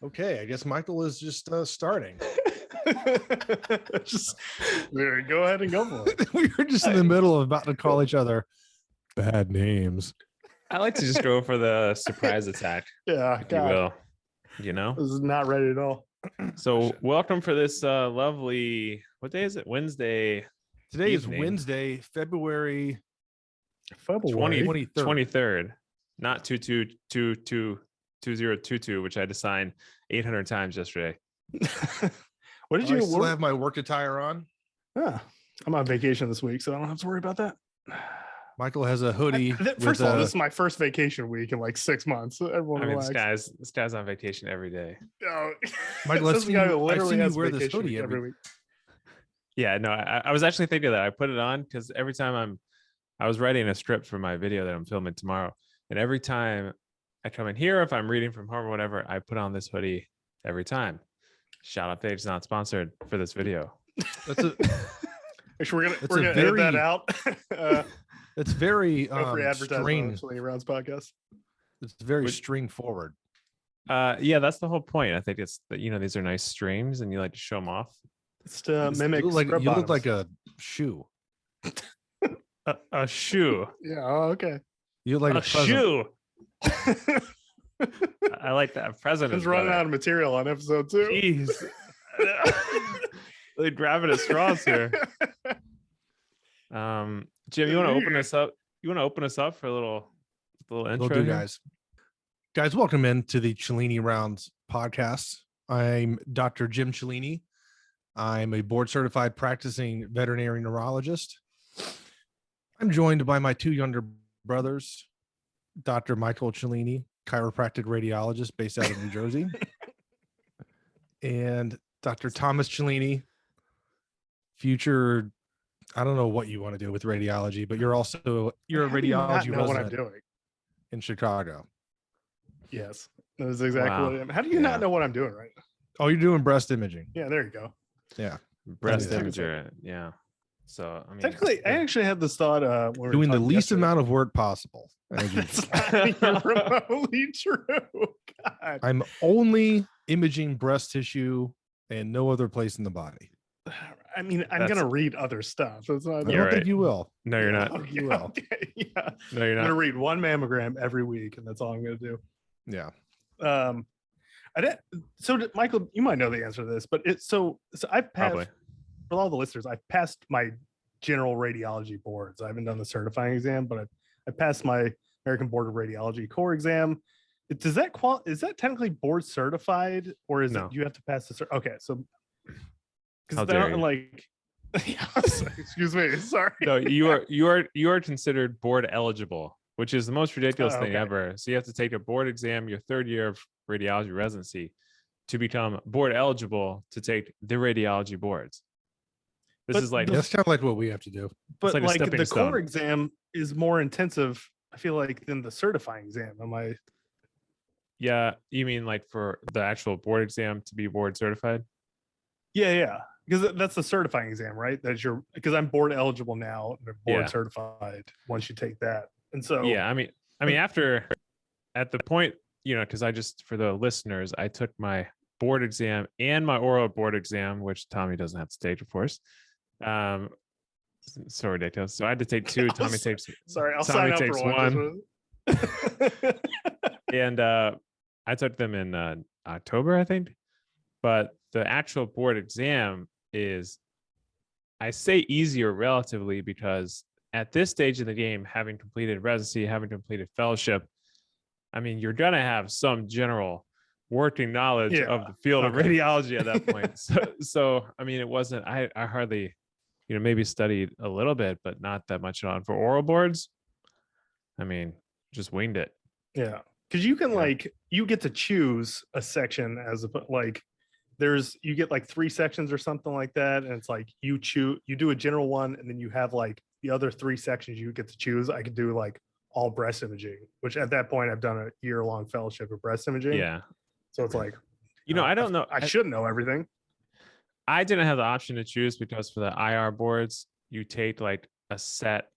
Okay, I guess Michael is just starting. Just go ahead and go for it. We were just in the middle of about to call each other bad names. I like to just go for the surprise attack, Yeah, if you will. You know, this is not ready at all. So welcome for this lovely. What day is it? Wednesday. Today is evening. Wednesday, February 23rd, not 2022, which I had to sign 800 times yesterday. What did you I still have my work attire on? Yeah, I'm on vacation this week, so I don't have to worry about that. Michael has a hoodie. First of all, this is my first vacation week in like 6 months. Everyone relax. This guy's on vacation every day. Oh, Michael, I've seen you wear this hoodie every week. Yeah, no, I was actually thinking that I put it on because every time I was writing a script for my video that I'm filming tomorrow, and every time I come in here, if I'm reading from home or whatever, I put on this hoodie every time. Shout out page not sponsored for this video. That's a actually we're gonna edit that out. It's very free advertising string Rounds podcast. It's very string forward. Yeah, that's the whole point. I think it's that these are nice strings and you like to show them off. It's to mimic. You look like a shoe. A shoe. Yeah. Oh, okay. You look like a shoe. I like that. President is running out of material on episode 2. Jeez. Really grabbing at straws here. Jim, you want to open us up? You want to open us up for a little intro? Will do, guys. Guys, welcome into the Cellini Rounds podcast. I'm Dr. Jim Cellini. I'm a board-certified practicing veterinary neurologist. I'm joined by my 2 younger brothers, Dr. Michael Cellini, chiropractic radiologist based out of New Jersey, and Dr. Thomas Cellini, future. I don't know what you want to do with radiology, but you're a radiology know what I'm resident doing in Chicago. Yes, that is exactly what I am. How do you not know what I'm doing right now? Oh, you're doing breast imaging. Yeah, there you go. Yeah, breast imager. Yeah. So I mean, technically, I actually had this thought. Doing the least amount of work possible. That's not remotely true. God. I'm only imaging breast tissue and no other place in the body. I mean, I'm going to read other stuff. That's not, I don't think you will. No, you're not. Okay, you will. Okay, yeah. No, you're not. I'm going to read 1 mammogram every week, and that's all I'm going to do. Yeah. Michael, you might know the answer to this, but so I've passed. Probably. For all the listeners, I've passed my general radiology boards. I haven't done the certifying exam, but I passed my American Board of Radiology core exam. Does that is that technically board certified, or is it you have to pass the okay? So because like, excuse me, sorry. No, you are considered board eligible, which is the most ridiculous thing ever. So you have to take a board exam your 3rd year of radiology residency to become board eligible to take the radiology boards. That's kind of like what we have to do. But like the core exam is more intensive, I feel like, than the certifying exam. Am I? Yeah, you mean like for the actual board exam to be board certified? Yeah, because that's the certifying exam, right? Because I'm board eligible now and board certified once you take that. And so I mean after at the point, because for the listeners, I took my board exam and my oral board exam, which Tommy doesn't have to take, of course. So ridiculous. So I had to take 2. Tommy takes. Sorry, I'll Tommy sign up takes for 1. And I took them in October, I think. But the actual board exam is, I say, easier relatively because at this stage of the game, having completed residency, having completed fellowship, I mean, you're gonna have some general working knowledge of the field of radiology at that point. So I mean, it wasn't. I hardly, maybe studied a little bit, but not that much on. For oral boards, I mean, just winged it. Yeah, because you can you get to choose a section you get like 3 sections or something like that, and it's like you do a general one, and then you have like the other 3 sections you get to choose. I could do like all breast imaging, which at that point I've done a year-long fellowship of breast imaging. Yeah. So it's like, I don't know. I should know everything. I didn't have the option to choose because for the IR boards, you take like a set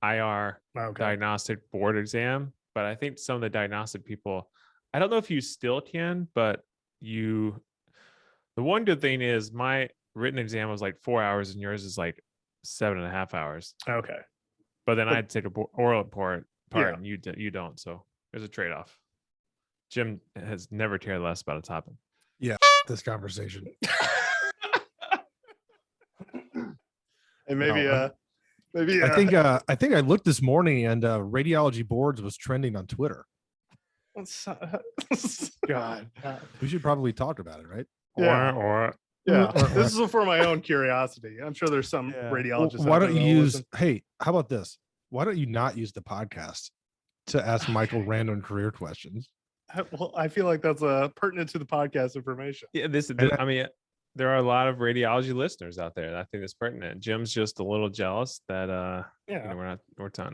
IR diagnostic board exam. But I think some of the diagnostic people, I don't know if you still can, but the one good thing is my written exam was like 4 hours and yours is like 7.5 hours. Okay. But then I had to take a oral part Yeah. and you don't. So there's a trade-off. Jim has never cared less about a topic. This conversation. And maybe No, maybe I think I looked this morning and radiology boards was trending on Twitter. God. We should probably talk about it, right? Yeah. Or Yeah. This is for my own curiosity. I'm sure there's some Yeah. radiologists. Why out don't there you that'll use? listen. Hey, how about this? Why don't you not use the podcast to ask Michael random career questions? Well, I feel like that's pertinent to the podcast information. yeah, I mean, there are a lot of radiology listeners out there. I think it's pertinent. Jim's just a little jealous that Yeah. we're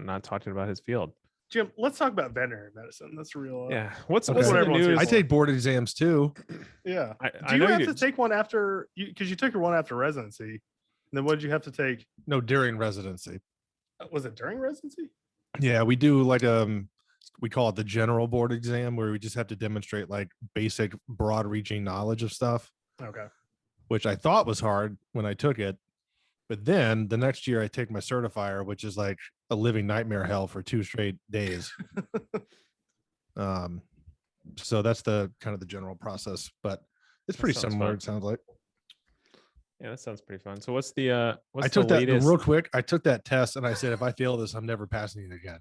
not talking about his field. Jim, let's talk about veterinary medicine. That's real. Yeah. What's Okay. what's What the everyone's news? here I take board exams too. Yeah. I Do you know have you to do. take one after you? Because you took your one after residency. And then what did you have to take? No, during residency. Was it during residency? Yeah, we do like we call it the general board exam where we just have to demonstrate like basic broad reaching knowledge of stuff, Okay. which I thought was hard when I took it. But then the next year I take my certifier, which is like a living nightmare hell for 2 straight days. So that's the kind of the general process, but it's That pretty sounds similar. fun. It sounds like. Yeah, that sounds pretty fun. So what's the I took that latest? real quick. I took that test and I said, if I fail this, I'm never passing it again.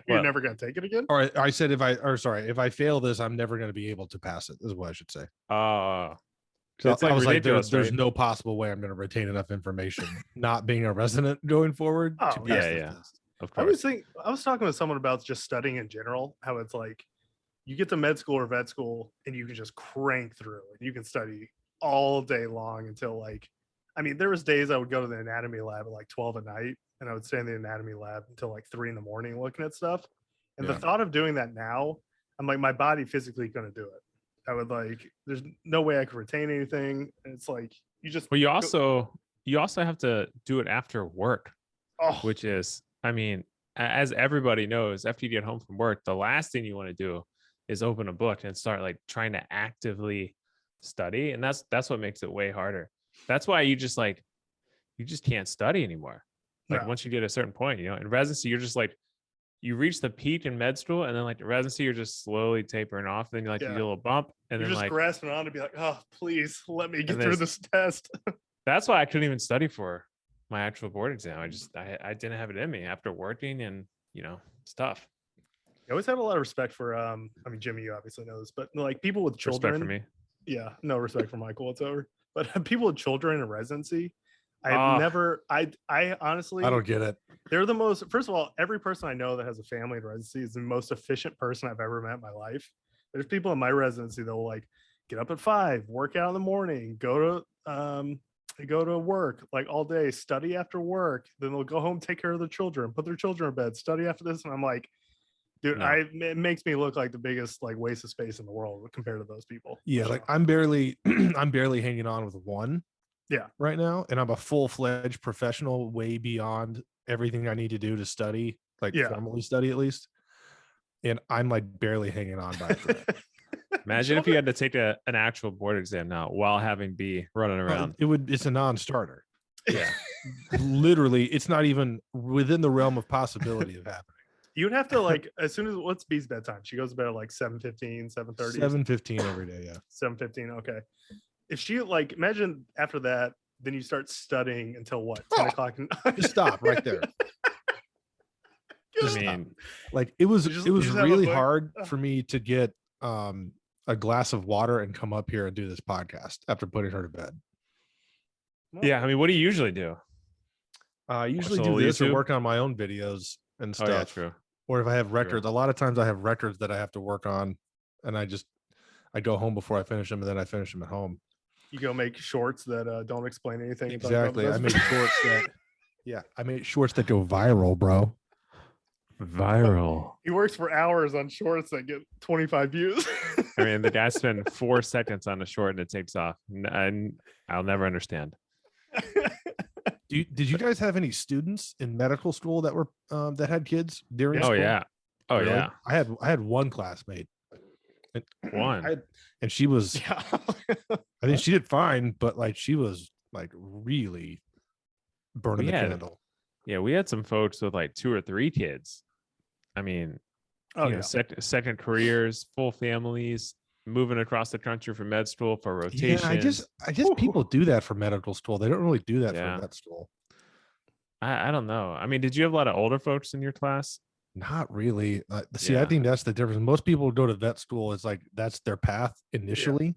You're What? never gonna take it again? Or I said, if I fail this, I'm never going to be able to pass it, is what I should say. So it's I like was like, ridiculous, there's right? no possible way I'm going to retain enough information, not being a resident going forward. Oh, to pass yeah, this yeah. test. Of I was course. talking with someone about just studying in general, how it's like you get to med school or vet school and you can just crank through and you can study all day long until like, I mean, there was days I would go to the anatomy lab at like 12 at night and I would stay in the anatomy lab until like 3 in the morning looking at stuff. And Yeah. the thought of doing that now, I'm like, my body physically going to do it. I would like, there's no way I could retain anything. And it's like, you just, Well, you also have to do it after work, oh, which is, I mean, as everybody knows, after you get home from work, the last thing you want to do is open a book and start like trying to actively study, and that's what makes it way harder. That's why you just can't study anymore. Like No. once you get a certain point, in residency, you're just like, you reach the peak in med school, and then like the residency, you're just slowly tapering off. Then you like you Yeah. get a little bump, and you're then just like grasping on to be like, oh, please let me get And through there's- this test. that's why I couldn't even study for my actual board exam. I didn't have it in me after working and stuff. I always had a lot of respect for I mean, Jimmy, you obviously know this, but like people with children. Respect for me. Yeah, no respect for Michael whatsoever. But people with children in residency, Ah. I honestly, I don't get it. they're the most, first of all, every person I know that has a family in residency is the most efficient person I've ever met in my life. There's people in my residency that will like get up at 5, work out in the morning, go to work like all day, study after work, then they'll go home, take care of their children, put their children in bed, study after this. And I'm like, dude, No. it makes me look like the biggest like waste of space in the world compared to those people. Yeah, for like sure. I'm barely hanging on with one. Yeah. Right now, and I'm a full-fledged professional, way beyond everything I need to do to study, like Yeah. formally study at least. And I'm like barely hanging on by a thread. Imagine if you had to take an actual board exam now while having B running around. It's a non-starter. Yeah. Literally, it's not even within the realm of possibility of happening. You would have to like as soon as what's B's bedtime? She goes to bed at like 7:15, 7:30. 7:15 every day. Yeah. 7:15. Okay. If she like imagine after that, then you start studying until what? 10 Oh, o'clock. Just stop right there. I mean, Like it was You just have a really book? hard for me to get a glass of water and come up here and do this podcast after putting her to bed. yeah. I mean, what do you usually do? I usually a do little this or YouTube? work on my own videos and Oh stuff. yeah, true. Or if I have True. records, a lot of times I have records that I have to work on, and I go home before I finish them, and then I finish them at home. You go make shorts that don't explain anything. and talk about Exactly. I those- make shorts that, yeah, I make shorts that go viral, bro. Viral. He works for hours on shorts that get 25 views. I mean, the guy spent 4 seconds on a short and it takes off. And I'll never understand. Did you guys have any students in medical school that were that had kids during Oh school? yeah. Oh Really? yeah. I had one classmate. One. And she was, Yeah. I think she did fine, but like she was like really burning We the had- candle. Yeah, we had some folks with like 2 or 3 kids. I mean, Oh, you know, second careers, full families, moving across the country for med school for rotations. Yeah, I just people do that for medical school. They don't really do that Yeah. for vet school. I don't know. I mean, did you have a lot of older folks in your class? Not really. See, I Yeah. think that's the difference. Most people who go to vet school, it's like that's their path initially.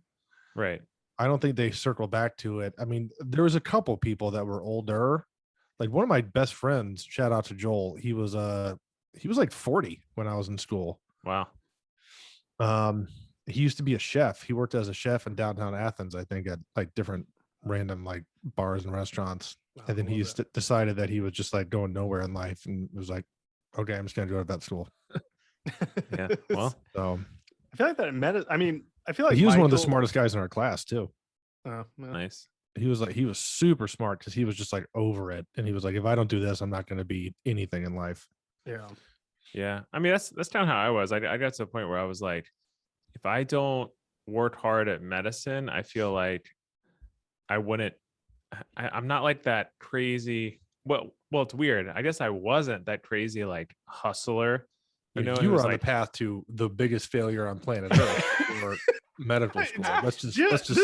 Right. I don't think they circle back to it. I mean, there was a couple people that were older. Like one of my best friends, shout out to Joel. He was like 40 when I was in school. Wow. He used to be a chef. He worked as a chef in downtown Athens, I think, at like different random like bars and restaurants. And then he decided that he was just like going nowhere in life and was like, okay, I'm just gonna go to vet school. Yeah. Well, So I feel like that I mean, I feel like he was one of the Michael- smartest guys in our class too. Yeah. nice. He was super smart because he was just like over it. And he was like, if I don't do this, I'm not gonna be anything in life. Yeah. Yeah. I mean, that's kind of how I was. I got to a point where I was like, if I don't work hard at medicine, I feel like I wouldn't. I'm not like that crazy. Well, it's weird. I guess I wasn't that crazy like hustler. You know, you it were was on like, the path to the biggest failure on planet Earth for medical school. Let's just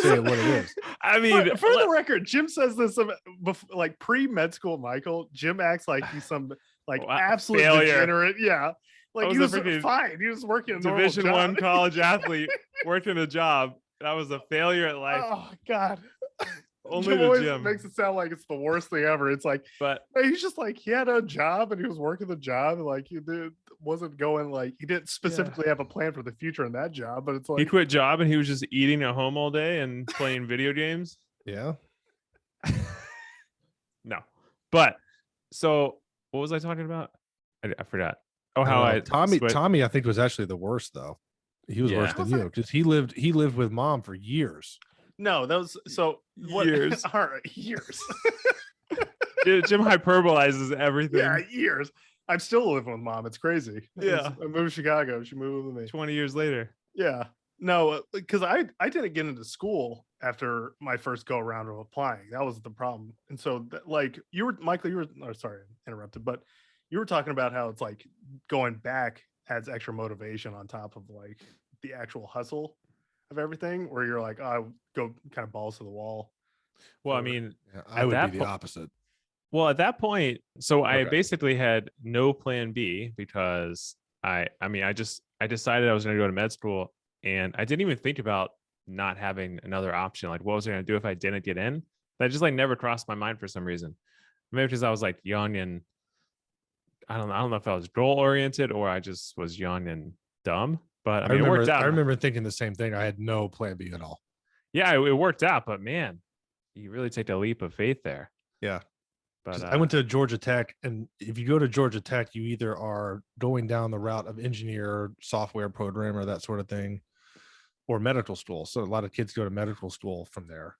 say it what it is. I mean, for the record, Jim says this like pre-med school. Michael, Jim acts like he's some like absolute failure. degenerate. Yeah, like I he was was a freaking fine. He was working a normal Division job. 1 college athlete, working a job. That was a failure at life. Oh God. Only Jim to always Jim. makes it sound like it's the worst thing ever. It's like, But he's just like he had a job and he was working the job and like wasn't going like he didn't specifically have a plan for the future in that job. But it's like he quit job and he was just eating at home all day and playing video games. Yeah. No. But so what was I talking about? I forgot. Oh, how Tommy, I think was actually the worst though. He was worse than you because he lived with mom for years. no, those so what, Years. all right, years. Jim hyperbolizes everything. Yeah, years. I'm still living with mom. It's crazy. Yeah. I moved to Chicago. She moved with me. 20 years later. Yeah. No, because I didn't get into school after my first go around of applying. That was the problem. And so like you were Michael, sorry, interrupted, but you were talking about how it's like going back adds extra motivation on top of like the actual hustle of everything, where you're like, oh, I go kind of balls to the wall. Well, I mean, I would be the opposite. Well, at that point, so I Okay. basically had no plan B because I decided I was going to go to med school and I didn't even think about not having another option. Like, what was I going to do if I didn't get in? That just like never crossed my mind for some reason. Maybe because I was like young and I don't know if I was goal oriented or I just was young and dumb. But I mean, it worked out. I remember thinking the same thing. I had no plan B at all. Yeah, it worked out. But man, you really take a leap of faith there. Yeah. But I went to Georgia Tech, and if you go to Georgia Tech, you either are going down the route of engineer, software programmer, that sort of thing, or medical school. So a lot of kids go to medical school from there,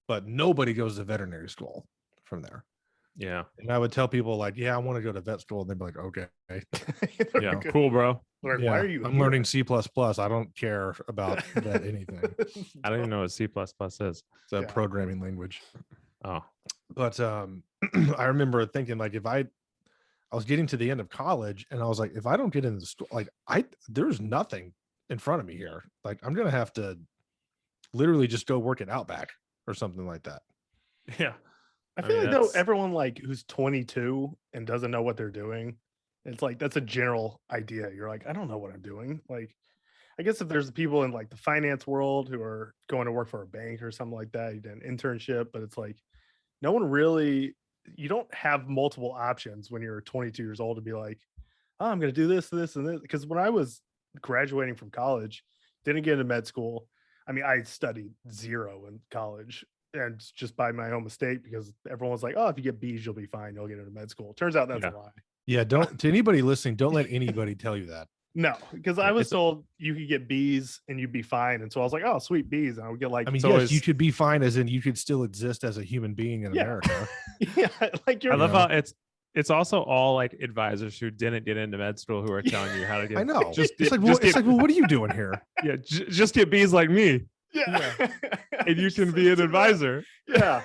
but nobody goes to veterinary school from there. yeah, And I would tell people like, yeah, I want to go to vet school. And they'd be like, okay. yeah, cool, bro. Like, Yeah, why are you I'm here? learning C++. I don't care about that anything. I don't even know what C++ is. It's a programming language. Oh, But I remember thinking like if I was getting to the end of college and I was like, if I don't get into the school, like there's nothing in front of me here. Like I'm gonna have to literally just go work at Outback or something like that. yeah. I feel mean, like though that's- everyone like who's 22 and doesn't know what they're doing, it's like that's a general idea. You're like, I don't know what I'm doing. Like, I guess if there's people in like the finance world who are going to work for a bank or something like that, you did an internship, but it's like no one really. You don't have multiple options when you're 22 years old to be like, oh, I'm going to do this, this, and this. Because when I was graduating from college, didn't get into med school. I mean, I studied 0 in college. And just by my own mistake, because everyone was like, oh, if you get B's, you'll be fine. You'll get into med school. Turns out that's a lie. Yeah, don't to anybody listening, don't let anybody tell you that. No, because I was told you could get B's and you'd be fine. And so I was like, oh, sweet B's. And I would get like, I mean, So yes, is- you could be fine as in you could still exist as a human being in Yeah. America. yeah, like you're I love how it's it's also all like advisors who didn't get into med school who are telling you how to get. I know. Just It's like, well, what are you doing here? yeah, just get B's like me, Yeah. and you can Just be an do that. advisor. Yeah.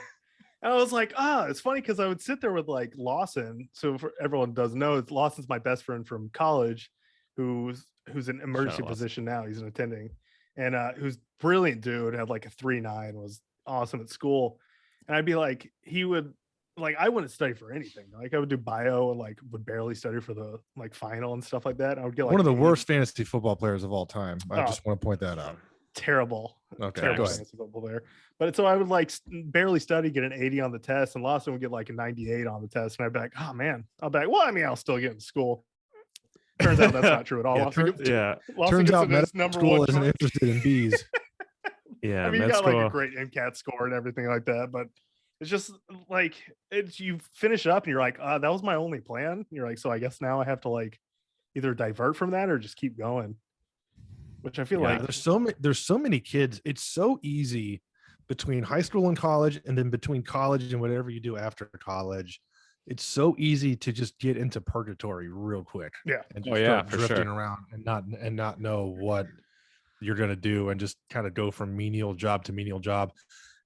And I was like, it's funny because I would sit there with like Lawson. So for everyone doesn't know, Lawson's my best friend from college, who's an emergency Lawson. physician now. He's an attending, and who's brilliant dude. Had like a 3.9, was awesome at school. And I'd be like, he would like, I wouldn't study for anything. Like I would do bio and like would barely study for the like final and stuff like that. I would get like One of the 80. worst fantasy football players of all time. I Oh. just want to point that out. Terrible. Okay, Terrible go ahead. fantasy football there. But so I would like barely study, get an 80 on the test, and Lawson would get like a 98 on the test. And I'd be like, oh man, I'll be like, well, I mean, I'll still get in school. Turns out that's not true at all. Yeah, Lawson Turns gets out in his medical number school one isn't choice. interested in bees. Yeah, I mean, you med got like a school. great MCAT score and everything like that, but it's just like you finish up and you're like, that was my only plan. And you're like, so I guess now I have to like either divert from that or just keep going. Which I feel Yeah, like there's so many kids. It's so easy between high school and college, and then between college and whatever you do after college. It's so easy to just get into purgatory real quick. Yeah. And Oh, just yeah, start for drifting sure. around and not know what you're gonna do, and just kind of go from menial job to menial job.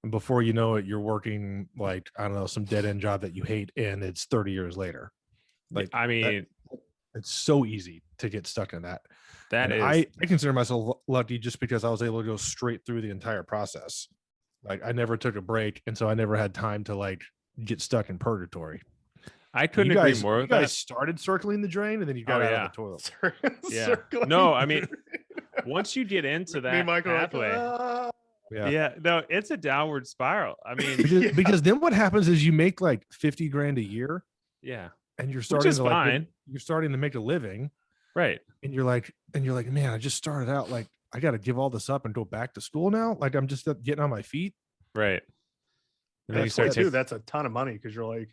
And before you know it, you're working like, I don't know, some dead end job that you hate, and it's 30 years later. Like, I mean, it's so easy to get stuck in that. that And is. I consider myself lucky just because I was able to go straight through the entire process. Like I never took a break, and so I never had time to like get stuck in purgatory. I And couldn't agree more you with guys that. started circling the drain, and then you got Oh, out yeah. of the toilet. Yeah. Circling No, I mean, through. once you get into Me and that Michael are like, pathway, Yeah. yeah, no, it's a downward spiral. I mean, Because then what happens is you make like 50 grand a year, yeah, and you're which starting is to like fine, you're starting to make a living, right? and you're like, man, I just started out, like I got to give all this up and go back to school now. Like I'm just getting on my feet. Right. And then you That's start too. taking. That's a ton of money because you're like,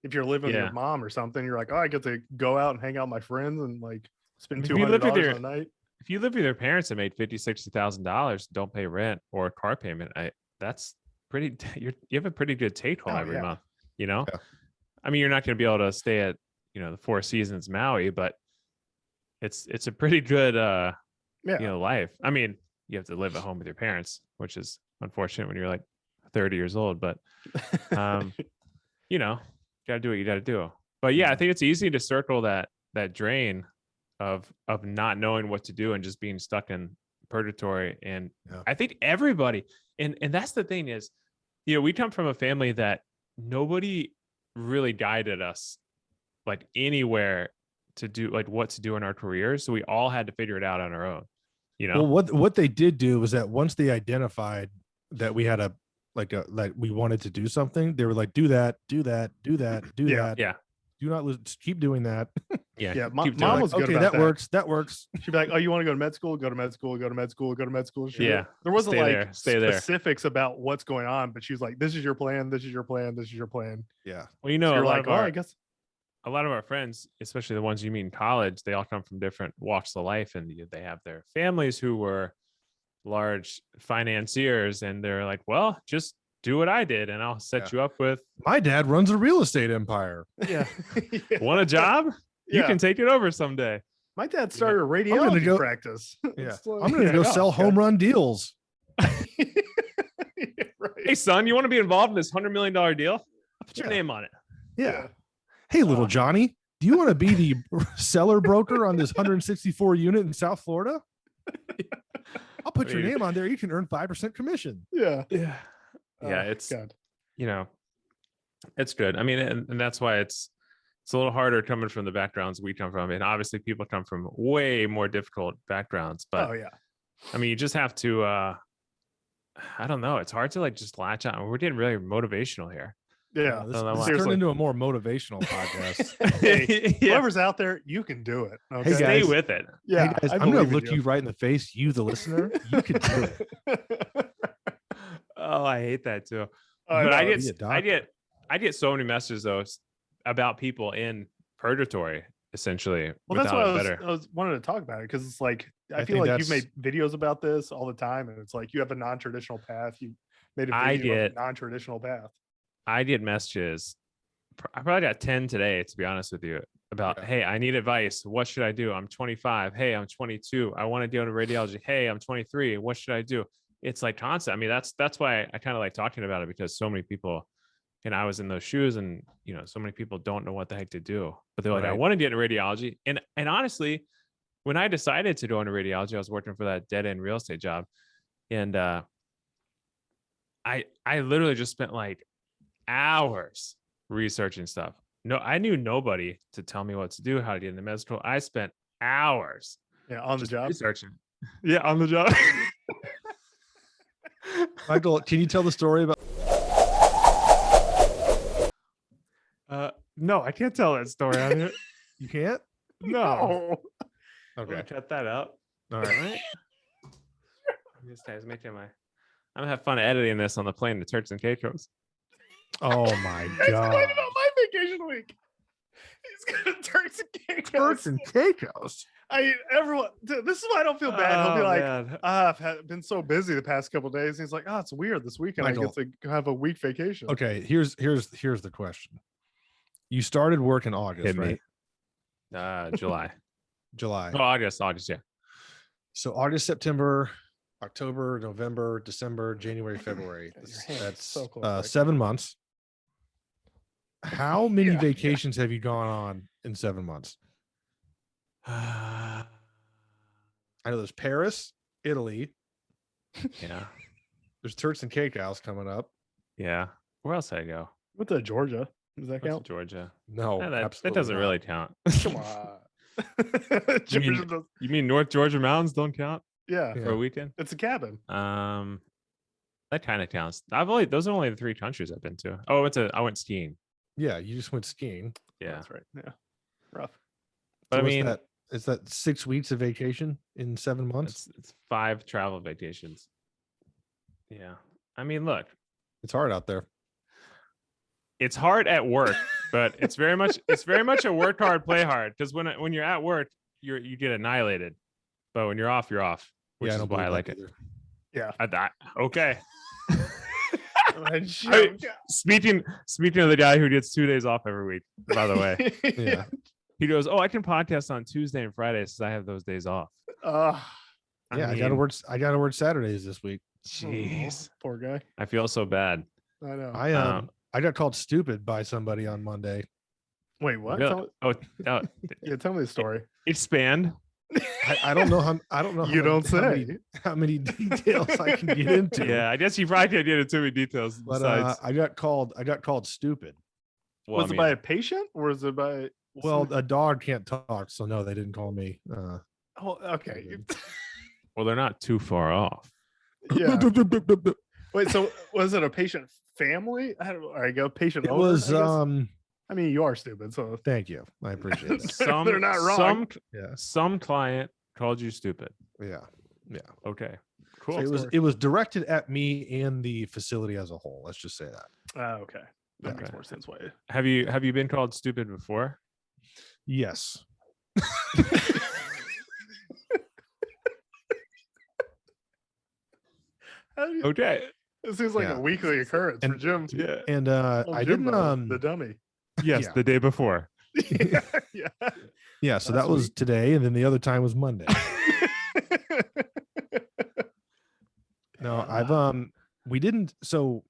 if you're living with Yeah. your mom or something, you're like, I get to go out and hang out with my friends and like spend If you live with $200 your- a night. If you live with your parents that made $50,000-$60,000, don't pay rent or a car payment, that's pretty. You have a pretty good take home Oh, every yeah. month. You know, Yeah. I mean, you're not going to be able to stay at the Four Seasons Maui, but it's a pretty good Yeah. life. I mean, you have to live at home with your parents, which is unfortunate when you're like 30 years old, but gotta do what you gotta do. But yeah, I think it's easy to circle that drain of not knowing what to do and just being stuck in purgatory. And Yeah. I think everybody, and that's the thing is, we come from a family that nobody really guided us like anywhere to do like what to do in our careers. So we all had to figure it out on our own. Well, what they did do was that once they identified that we had like we wanted to do something, they were like, do that, do that, do that, do Yeah. that. Yeah. Do not lose, just keep doing that. Yeah, keep doing mom it. was good Okay, about that works. That works. She'd be like, "Oh, you want to go to med school? Go to med school. Go to med school. Go to med school." Yeah. There wasn't Stay like there, stay there. specifics about what's going on, but she was like, "This is your plan. This is your plan. This is your plan." Yeah. Well, So a you're lot like, of "Oh, our I guess." a lot of our friends, especially the ones you meet in college, they all come from different walks of life, and they have their families who were large financiers, and they're like, well, just do what I did and I'll set you up with My dad runs a real estate empire. yeah. Yeah. Want a job? You Yeah. can take it over someday. My dad started a gonna radiology go- practice. Yeah. It's like- I'm going to go Yeah, sell okay. home run deals. Yeah, right. Hey son, you want to be involved in this $100 million deal? I'll put your Yeah. name on it. Yeah. Hey, little Johnny, do you want to be the seller broker on this 164 unit in South Florida? I'll put your mean- name on there. You can earn 5% commission. Yeah. Yeah. Yeah, Oh, it's God. it's good. I mean, and that's why it's a little harder coming from the backgrounds we come from. And obviously people come from way more difficult backgrounds, but Oh yeah. I mean, you just have to I don't know. It's hard to like just latch on. We're getting really motivational here. Yeah. This no, turned seriously. into a more motivational podcast. Hey, Yeah. Whoever's out there, you can do it. Okay? Hey, Stay guys. with it. Yeah. Hey guys, I I'm going believe to in look you right in the face, you, the listener. You can do it. Oh, I hate that too. I But know, I be a I get so many messages though about people in purgatory, essentially. Well, that's why without I was wanted to talk about it because it's like I I feel think like you've that's- made videos about this all the time, and it's like you have a non-traditional path. You made a I video of a get- non-traditional path. I get messages I probably got 10 today, to be honest with you, about, Yeah. hey, I need advice. What should I do? I'm 25. Hey, I'm 22. I want to go to radiology. Hey, I'm 23. What should I do? It's like constant. I mean, that's why I kind of like talking about it, because so many people, and I was in those shoes, and so many people don't know what the heck to do. But they're like, I Right. want to get into radiology. And honestly, when I decided to go into radiology, I was working for that dead end real estate job. And I literally just spent like hours researching stuff. No, I knew nobody to tell me what to do, how to get into med school. I spent hours on the just job. researching. Yeah, on the job. Michael, can you tell the story about? No, I can't tell that story on here. You can't. No. Okay. Okay, cut that out. All right. This guy's making my. I'm gonna have fun editing this on the plane to Turks and Caicos. Oh my Explain god. about my vacation week. He's got Turks and Caicos. Turks and Caicos. Everyone. This is why I don't feel bad. He'll be like, man. I've been so busy the past couple of days. He's like, it's weird. This weekend Michael. I get to have a week vacation. Okay, here's the question. You started work in August, Hit me. right? July. July. Oh, August, yeah. So August, September, October, November, December, January, February. God, your hand's That's so close, Michael. 7 months. How many Yeah. vacations have you gone on in 7 months? Yeah. I know there's Paris, Italy. There's Turks and Caicos coming up. Yeah. Where else did I go? Went to Georgia. Does that Went to count? Georgia. No, that absolutely doesn't not. really count. Come on. You mean- Georgia does- You mean North Georgia mountains don't count yeah, Yeah. for a weekend? it's a cabin. That kind of counts. Those are only the 3 countries I've been to. Oh, I went skiing. Yeah, you just went skiing. Yeah. That's right. Yeah, rough. But I what's mean, that? Is that 6 weeks of vacation in 7 months? it's 5 travel vacations. Yeah. I mean, look, It's hard out there. it's hard at work, but it's very much a work hard, play hard. Because when you're at work, you get annihilated. But when you're off, which I is don't why I believe like that it. either. Okay. I Speaking of the guy who gets 2 days off every week, by the way, Yeah. he goes, "Oh, I can podcast on Tuesday and Fridays since I have those days off." Yeah, I gotta mean, work. I gotta work Saturdays this week. Jeez, poor guy. I feel so bad. I know. I got called stupid by somebody on Monday. Wait, what? Really? Tell me the story. Expand. I don't know how. I don't know. You don't say. how many details I can get into. Yeah, I guess you probably can't get into too many details. But Besides, I got called stupid. well, Was it by a patient or was it by? Well, a dog can't talk, so no, they didn't call me. Oh, okay. well, they're not too far off. Yeah. Wait, so was it a patient family? I go patient. It owner, was. I guess? I mean, you are stupid, so Thank you. I appreciate it. They're not wrong. Some client called you stupid. Yeah. Okay. Cool. So it was directed at me and the facility as a whole. Let's just say that. okay. That Okay. makes more sense. Why? Have you been called stupid before? Yes. Okay. It seems like Yeah. a weekly occurrence for And- Jim. Yeah. And I Jim, didn't. the dummy. Yes, Yeah. the day before. yeah. Yeah. So Last that was week. today, and then the other time was Monday. No, we didn't. So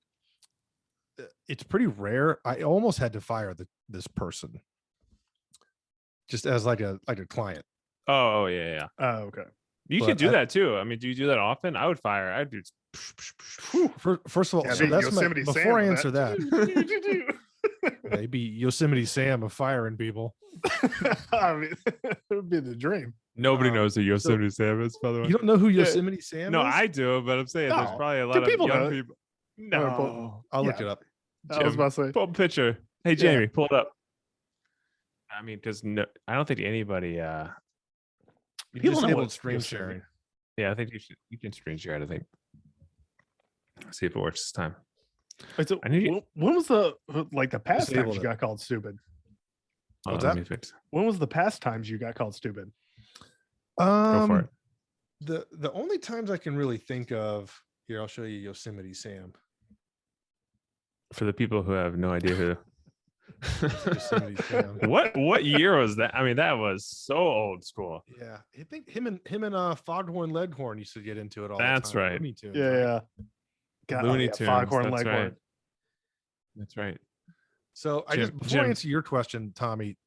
it's pretty rare. I almost had to fire this person, just as like a client. Oh yeah. Oh, okay. You But could do I- that too. I mean, do you do that often? I would fire. I'd do. First of all, Yeah, so maybe that's my, Yosemite Sam before I with answer that, maybe Yosemite Sam of firing people. I mean, it would be the dream. Nobody Um, knows who Yosemite Sam is, by the way. You don't know who Yeah. Yosemite Sam No, is? I do, but I'm saying there's No. probably a Do lot of people know young it? people. Or No, I'll look Yeah. it up. I was Jim, about to say. pull up a picture. Hey, Yeah. Jamie, pull it up. I mean, because no, I don't think anybody. You People just- know enable what screen Yosemite. sharing. Yeah, I think you can screen share it. I think. See if it works this time. Wait, so I need you- when was the past Disabled times you it. got called stupid? Hold What's on, that? let me fix. When was the past times you got called stupid? Go for it. The only times I can really think of here, I'll show you Yosemite Sam. For the people who have no idea who Yosemite Sam. What year was that? I mean, that was so old school. Yeah, I think him and Foghorn Leghorn used to get into it all That's the time. right. Looney Tunes, Yeah, right? yeah. God, Looney Tunes. Foghorn That's Leghorn. right. That's right. So I Jim- just before Jim. I answer your question, Tommy,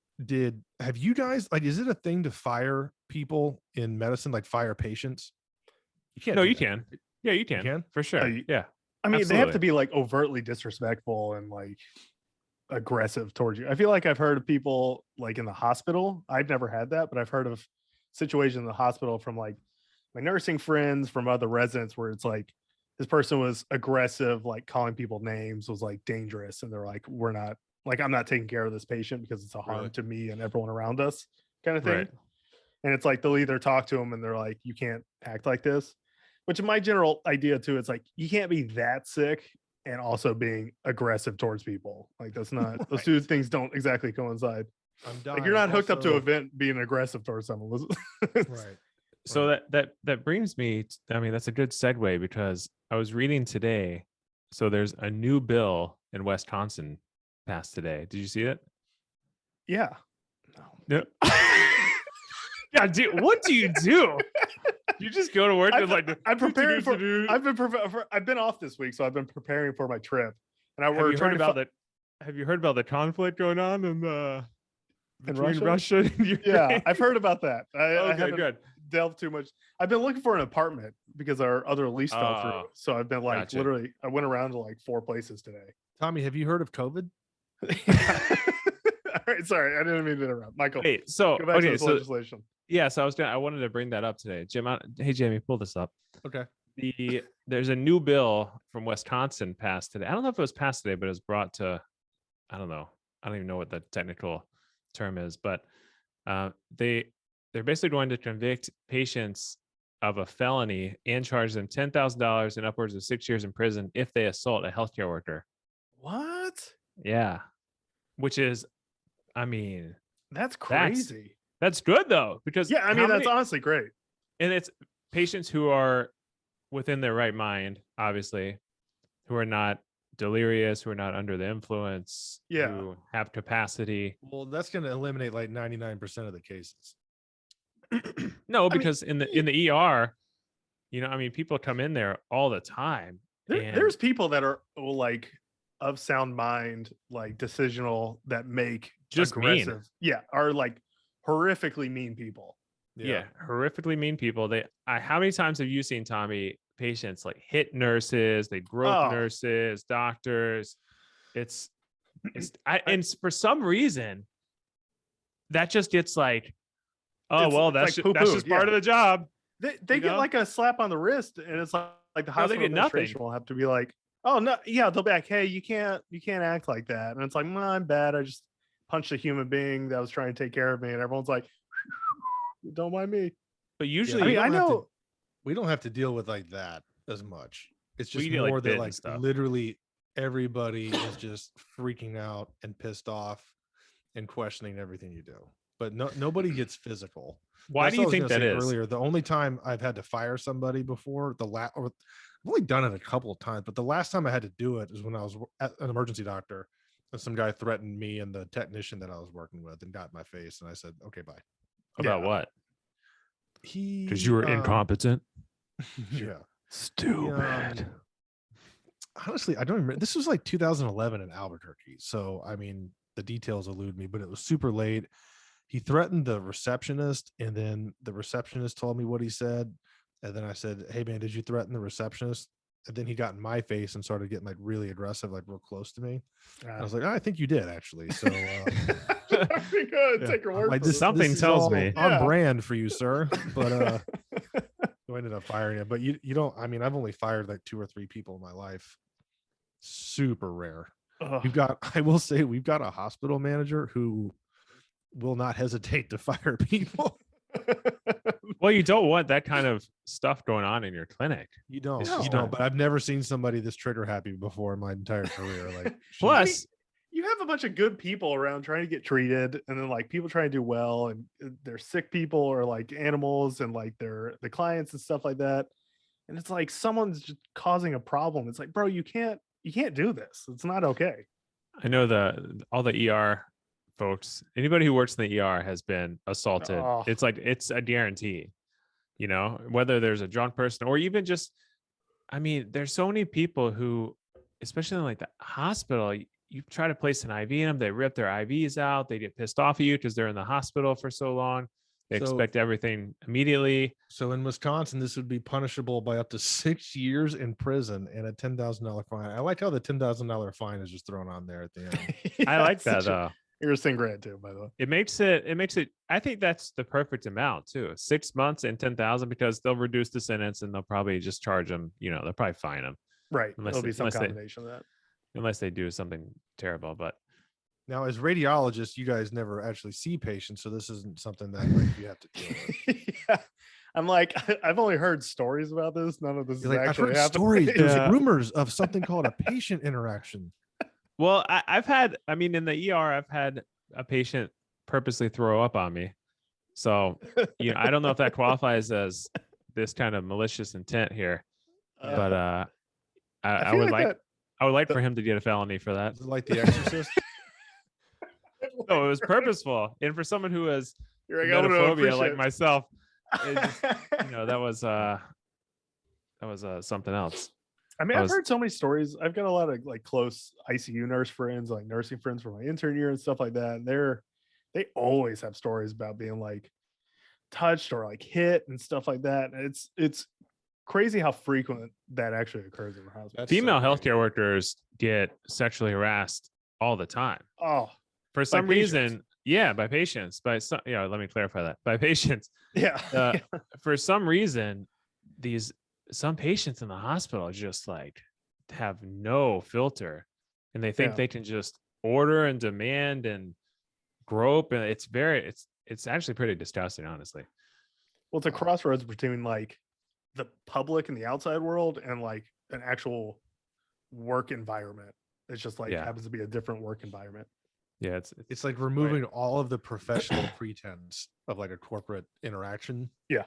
have you guys like is it a thing to fire people in medicine, like fire patients? You can't. No, do you that, can. right? Yeah, you can. can? For sure. you- Yeah. I mean, they have to Absolutely. be like overtly disrespectful and like aggressive towards you. I feel like I've heard of people like in the hospital. I've never had that, but I've heard of situations in the hospital from like my nursing friends, from other residents, where it's like this person was aggressive, like calling people names, was like dangerous, and they're like, "We're not like I'm not taking care of this patient because it's a harm Really? to me and everyone around us," kind of thing. Right. And it's like they'll either talk to them and they're like, "You can't act like this," which my general idea too, it's like you can't be that sick and also being aggressive towards people. Like that's not those two Right. things don't exactly coincide. I'm dying. Like you're not hooked up to an Also- event being aggressive towards someone. right. So that brings me I mean, that's a good segue because I was reading today. So there's a new bill in Wisconsin passed today. Did you see it? Yeah. No. God, dude, what do you do? You just go to work and like I'm preparing for. do-do-do-do-do. I've been off this week, so I've been preparing for my trip. And I Have were you trying heard to about that? Have you heard about the conflict going on in between Russia? Russia and Ukraine? Yeah, I've heard about that. I Okay, haven't good. delved too much. I've been looking for an apartment because our other lease fell through. Oh, So I've been like gotcha. literally. I went around to like 4 places today. Tommy, have you heard of COVID? All right, sorry, I didn't mean to interrupt. Michael, Wait, so go back to okay, this so legislation. yeah, so I wanted to bring that up today. Jim, hey Jamie, pull this up. Okay. There's a new bill from Wisconsin passed today. I don't know if it was passed today, but it was brought to, I don't know. I don't even know what the technical term is, but they're basically going to convict patients of a felony and charge them $10,000 and upwards of 6 years in prison if they assault a healthcare worker. What? Yeah, which is, I mean, That's crazy. that's good though, because Yeah, I how mean that's many- honestly great. and it's patients who are within their right mind, obviously, who are not delirious, who are not under the influence, Yeah. who have capacity. Well, that's going to eliminate like 99% of the cases. No, mean, because in the ER, you know, I mean, people come in there all the time. There's people that are like of sound mind, like decisional, that make Just mean. aggressive. Yeah, are like horrifically mean people. Yeah, horrifically mean people. How many times have you seen, Tommy, patients like hit nurses, they grope Oh. nurses, doctors? And for some reason, that just gets like, oh It's- well, it's that's like that's poo-pooed, just part yeah. of the job. They You get know? like a slap on the wrist, and it's like the No, they hospital get nothing. administration will have to be like, oh no, yeah, they'll be like, hey, you can't act like that, and it's like, no, I'm bad. I just punched a human being that was trying to take care of me, and everyone's like, don't mind me. But Yeah, usually, I mean, don't I have to- know. we don't have to deal with like that as much. It's We just deal, like, more bit that and like stuff. literally everybody is just freaking out and pissed off and questioning everything you do. But nobody gets physical. why That's do what I you was think gonna that say is? earlier? The only time I've had to fire somebody before, I've only done it a couple of times, but the last time I had to do it is when I was at an emergency doctor, and some guy threatened me and the technician that I was working with and got in my face, and I said, "Okay, bye." About Yeah. what? Because Because you were incompetent. Yeah. Stupid. Honestly, I don't remember. This was like 2011 in Albuquerque. So, I mean, the details elude me, but it was super late. He threatened the receptionist, and then the receptionist told me what he said. And then I said, "Hey, man, did you threaten the receptionist?" And then he got in my face and started getting like really aggressive, like real close to me. I was like, "Oh, I think you did actually." So, Very good. yeah, Take your I'm word like, for this, it. Something this is tells all me. on Yeah. brand for you, sir. But so I ended up firing him. But you don't. I mean, I've only fired like 2 or 3 people in my life. Super rare. Ugh. I will say, we've got a hospital manager who will not hesitate to fire people. Well, you don't want that kind of stuff going on in your clinic. You don't, It's you just don't. not- But I've never seen somebody this trigger happy before in my entire career. Like, she- Plus, You have a bunch of good people around trying to get treated, and then like people trying to do well, and they're sick people or like animals, and like they're the clients and stuff like that. And it's like someone's just causing a problem. It's like, bro, you can't do this. It's not okay. I know all the ER folks, anybody who works in the ER has been assaulted. Oh. It's like, it's a guarantee, whether there's a drunk person or even just, I mean, there's so many people who, especially in like the hospital, you try to place an IV in them, they rip their IVs out, they get pissed off at you because they're in the hospital for so long. They expect everything immediately. So in Wisconsin, this would be punishable by up to 6 years in prison and a $10,000 fine. I like how the $10,000 fine is just thrown on there at the end. I like that though. You're a Stingray too, by the way. It makes it. I think that's the perfect amount too. 6 months and 10,000, because they'll reduce the sentence and they'll probably just charge them. They'll probably fine them. Right. There'll be some combination of that. Unless they do something terrible. But now, as radiologists, you guys never actually see patients, so this isn't something that like you have to deal with. Yeah. I'm like, I've only heard stories about this. None of this is Like, actually I've heard happening. stories. There's rumors of something called a patient interaction. Well, in the ER, I've had a patient purposely throw up on me. So, I don't know if that qualifies as this kind of malicious intent here, but I would like for him to get a felony for that. Is it like The Exorcist? No, it was purposeful, and for someone who has emetophobia like myself, it just, that was something else. I mean, I've heard so many stories. I've got a lot of like close ICU nurse friends, like nursing friends from my intern year and stuff like that. And they always have stories about being like touched or like hit and stuff like that. And it's crazy how frequent that actually occurs in the hospital. Female healthcare workers get sexually harassed all the time. Oh, for some reason, by patients. By some, let me clarify that. By patients. Yeah. For some reason, some patients in the hospital just like have no filter, and they think they can just order and demand and grope, and it's actually pretty disgusting, honestly. Well, it's a crossroads between like the public and the outside world and like an actual work environment. It's just like happens to be a different work environment. Yeah, it's like removing all of the professional pretense of like a corporate interaction. Yeah.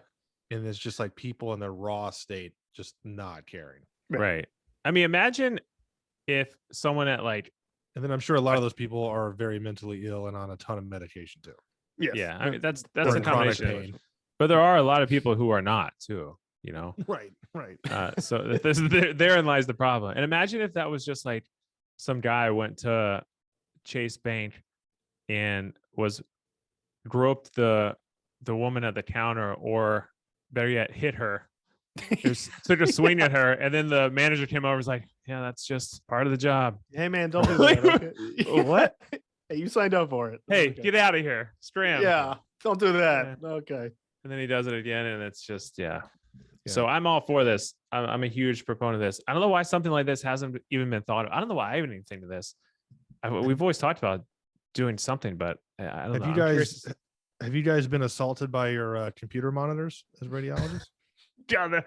And it's just like people in their raw state just not caring. Right. I mean, imagine if someone at like, and then I'm sure a lot of those people are very mentally ill and on a ton of medication too. Yes. Yeah. I mean, that's a combination. Pain. But there are a lot of people who are not too, Right. So therein lies the problem. And imagine if that was just like some guy went to Chase Bank and was groped the woman at the counter, or better yet, hit her. Took a swing at her, and then the manager came over and was like, yeah, that's just part of the job. Hey man, don't do that. Okay? What? Hey, you signed up for it. Hey, okay. Get out of here. Scram. Yeah, don't do that. Yeah. Okay. And then he does it again, and it's just So I'm all for this. I'm a huge proponent of this. I don't know why something like this hasn't even been thought of. I don't know why I even think of this. We've always talked about doing something, but I don't know. Have you guys been assaulted by your computer monitors as radiologists? God,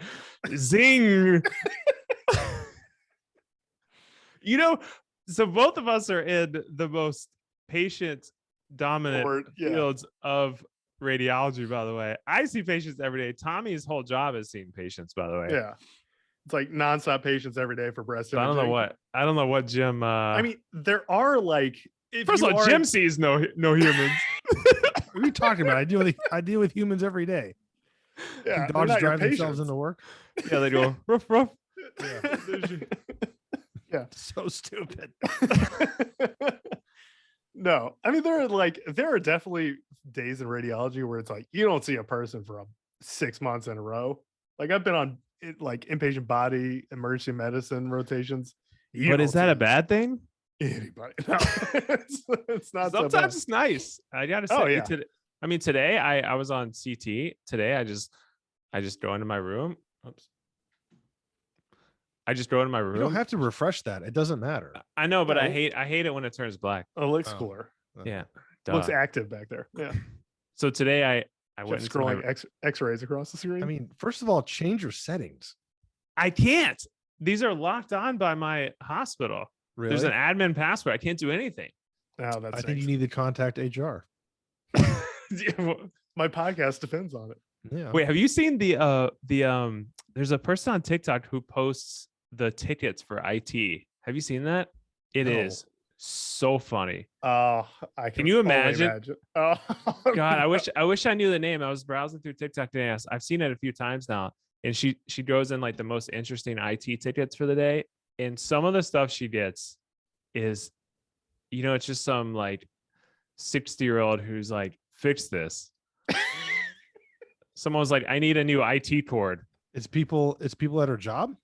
zing. So both of us are in the most patient dominant fields of radiology, by the way. I see patients every day. Tommy's whole job is seeing patients, by the way. Yeah. It's like nonstop patients every day for breast imaging. I don't know what Jim I mean, there are like, first of all, Jim sees no humans. What are you talking about? I deal with humans every day. Yeah, dogs drive themselves into work. Yeah, they go ruff ruff. Yeah. So stupid. No, I mean there are definitely days in radiology where it's like you don't see a person for 6 months in a row. Like I've been on like inpatient body emergency medicine rotations. But is that a bad thing? Anybody? No, it's not. Sometimes it's nice. I gotta say. Oh, yeah. Today I was on CT. Today I just go into my room. Oops. I just go into my room. You don't have to refresh that. It doesn't matter. I know, but I hate it when it turns black. It looks cooler. Yeah. Looks active back there. Yeah. So today I went scrolling X-rays across the screen. I mean, first of all, change your settings. I can't. These are locked on by my hospital. Really? There's an admin password. I can't do anything. Oh, that's. I think you need to contact HR. My podcast depends on it. Yeah. Wait, have you seen the there's a person on TikTok who posts the tickets for IT. Have you seen that? It is So funny. Oh, I Can you only imagine? Oh, God, no. I wish I knew the name. I was browsing through TikTok today. I've seen it a few times now, and she goes in like the most interesting IT tickets for the day, and some of the stuff she gets is, it's just some like 60-year-old who's like, fix this. Someone was like, I need a new IT cord. It's people at her job.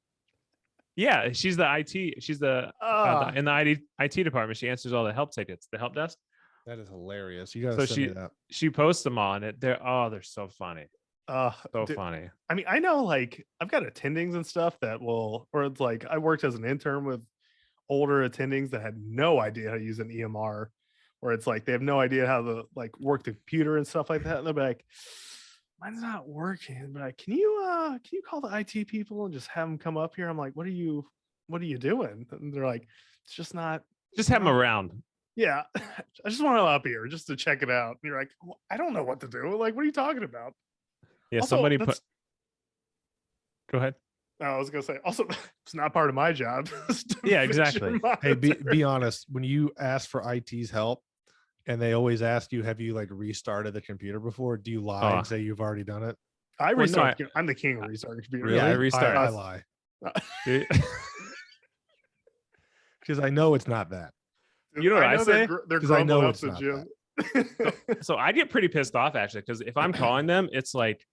Yeah, she's the IT. She's in the IT department. She answers all the help tickets, the help desk. That is hilarious. You gotta So send me that. she posts them on it. They're so funny. So Dude, funny. I mean, I know like I've got attendings and stuff that will, or it's like I worked as an intern with older attendings that had no idea how to use an EMR, where it's like they have no idea how to like work the computer and stuff like that. And they'll be like, mine's not working. But like, can you call the IT people and just have them come up here? I'm like, what are you doing? And they're like, it's just not. Just have them around. Yeah, I just want them up here just to check it out. And you're like, well, I don't know what to do. Like, what are you talking about? Yeah, Also, somebody put. Go ahead. No, I was gonna say also it's not part of my job. Yeah, exactly. Hey, be honest. When you ask for IT's help, and they always ask you, have you like restarted the computer before? Do you lie and say you've already done it? I restart. I'm the king of restarting computer. Really? Yeah, I restart. I lie because I know it's not that. You know what I say? They're 'Cause I know grumbling up it's the not gym. So I get pretty pissed off actually, because if I'm calling them, it's like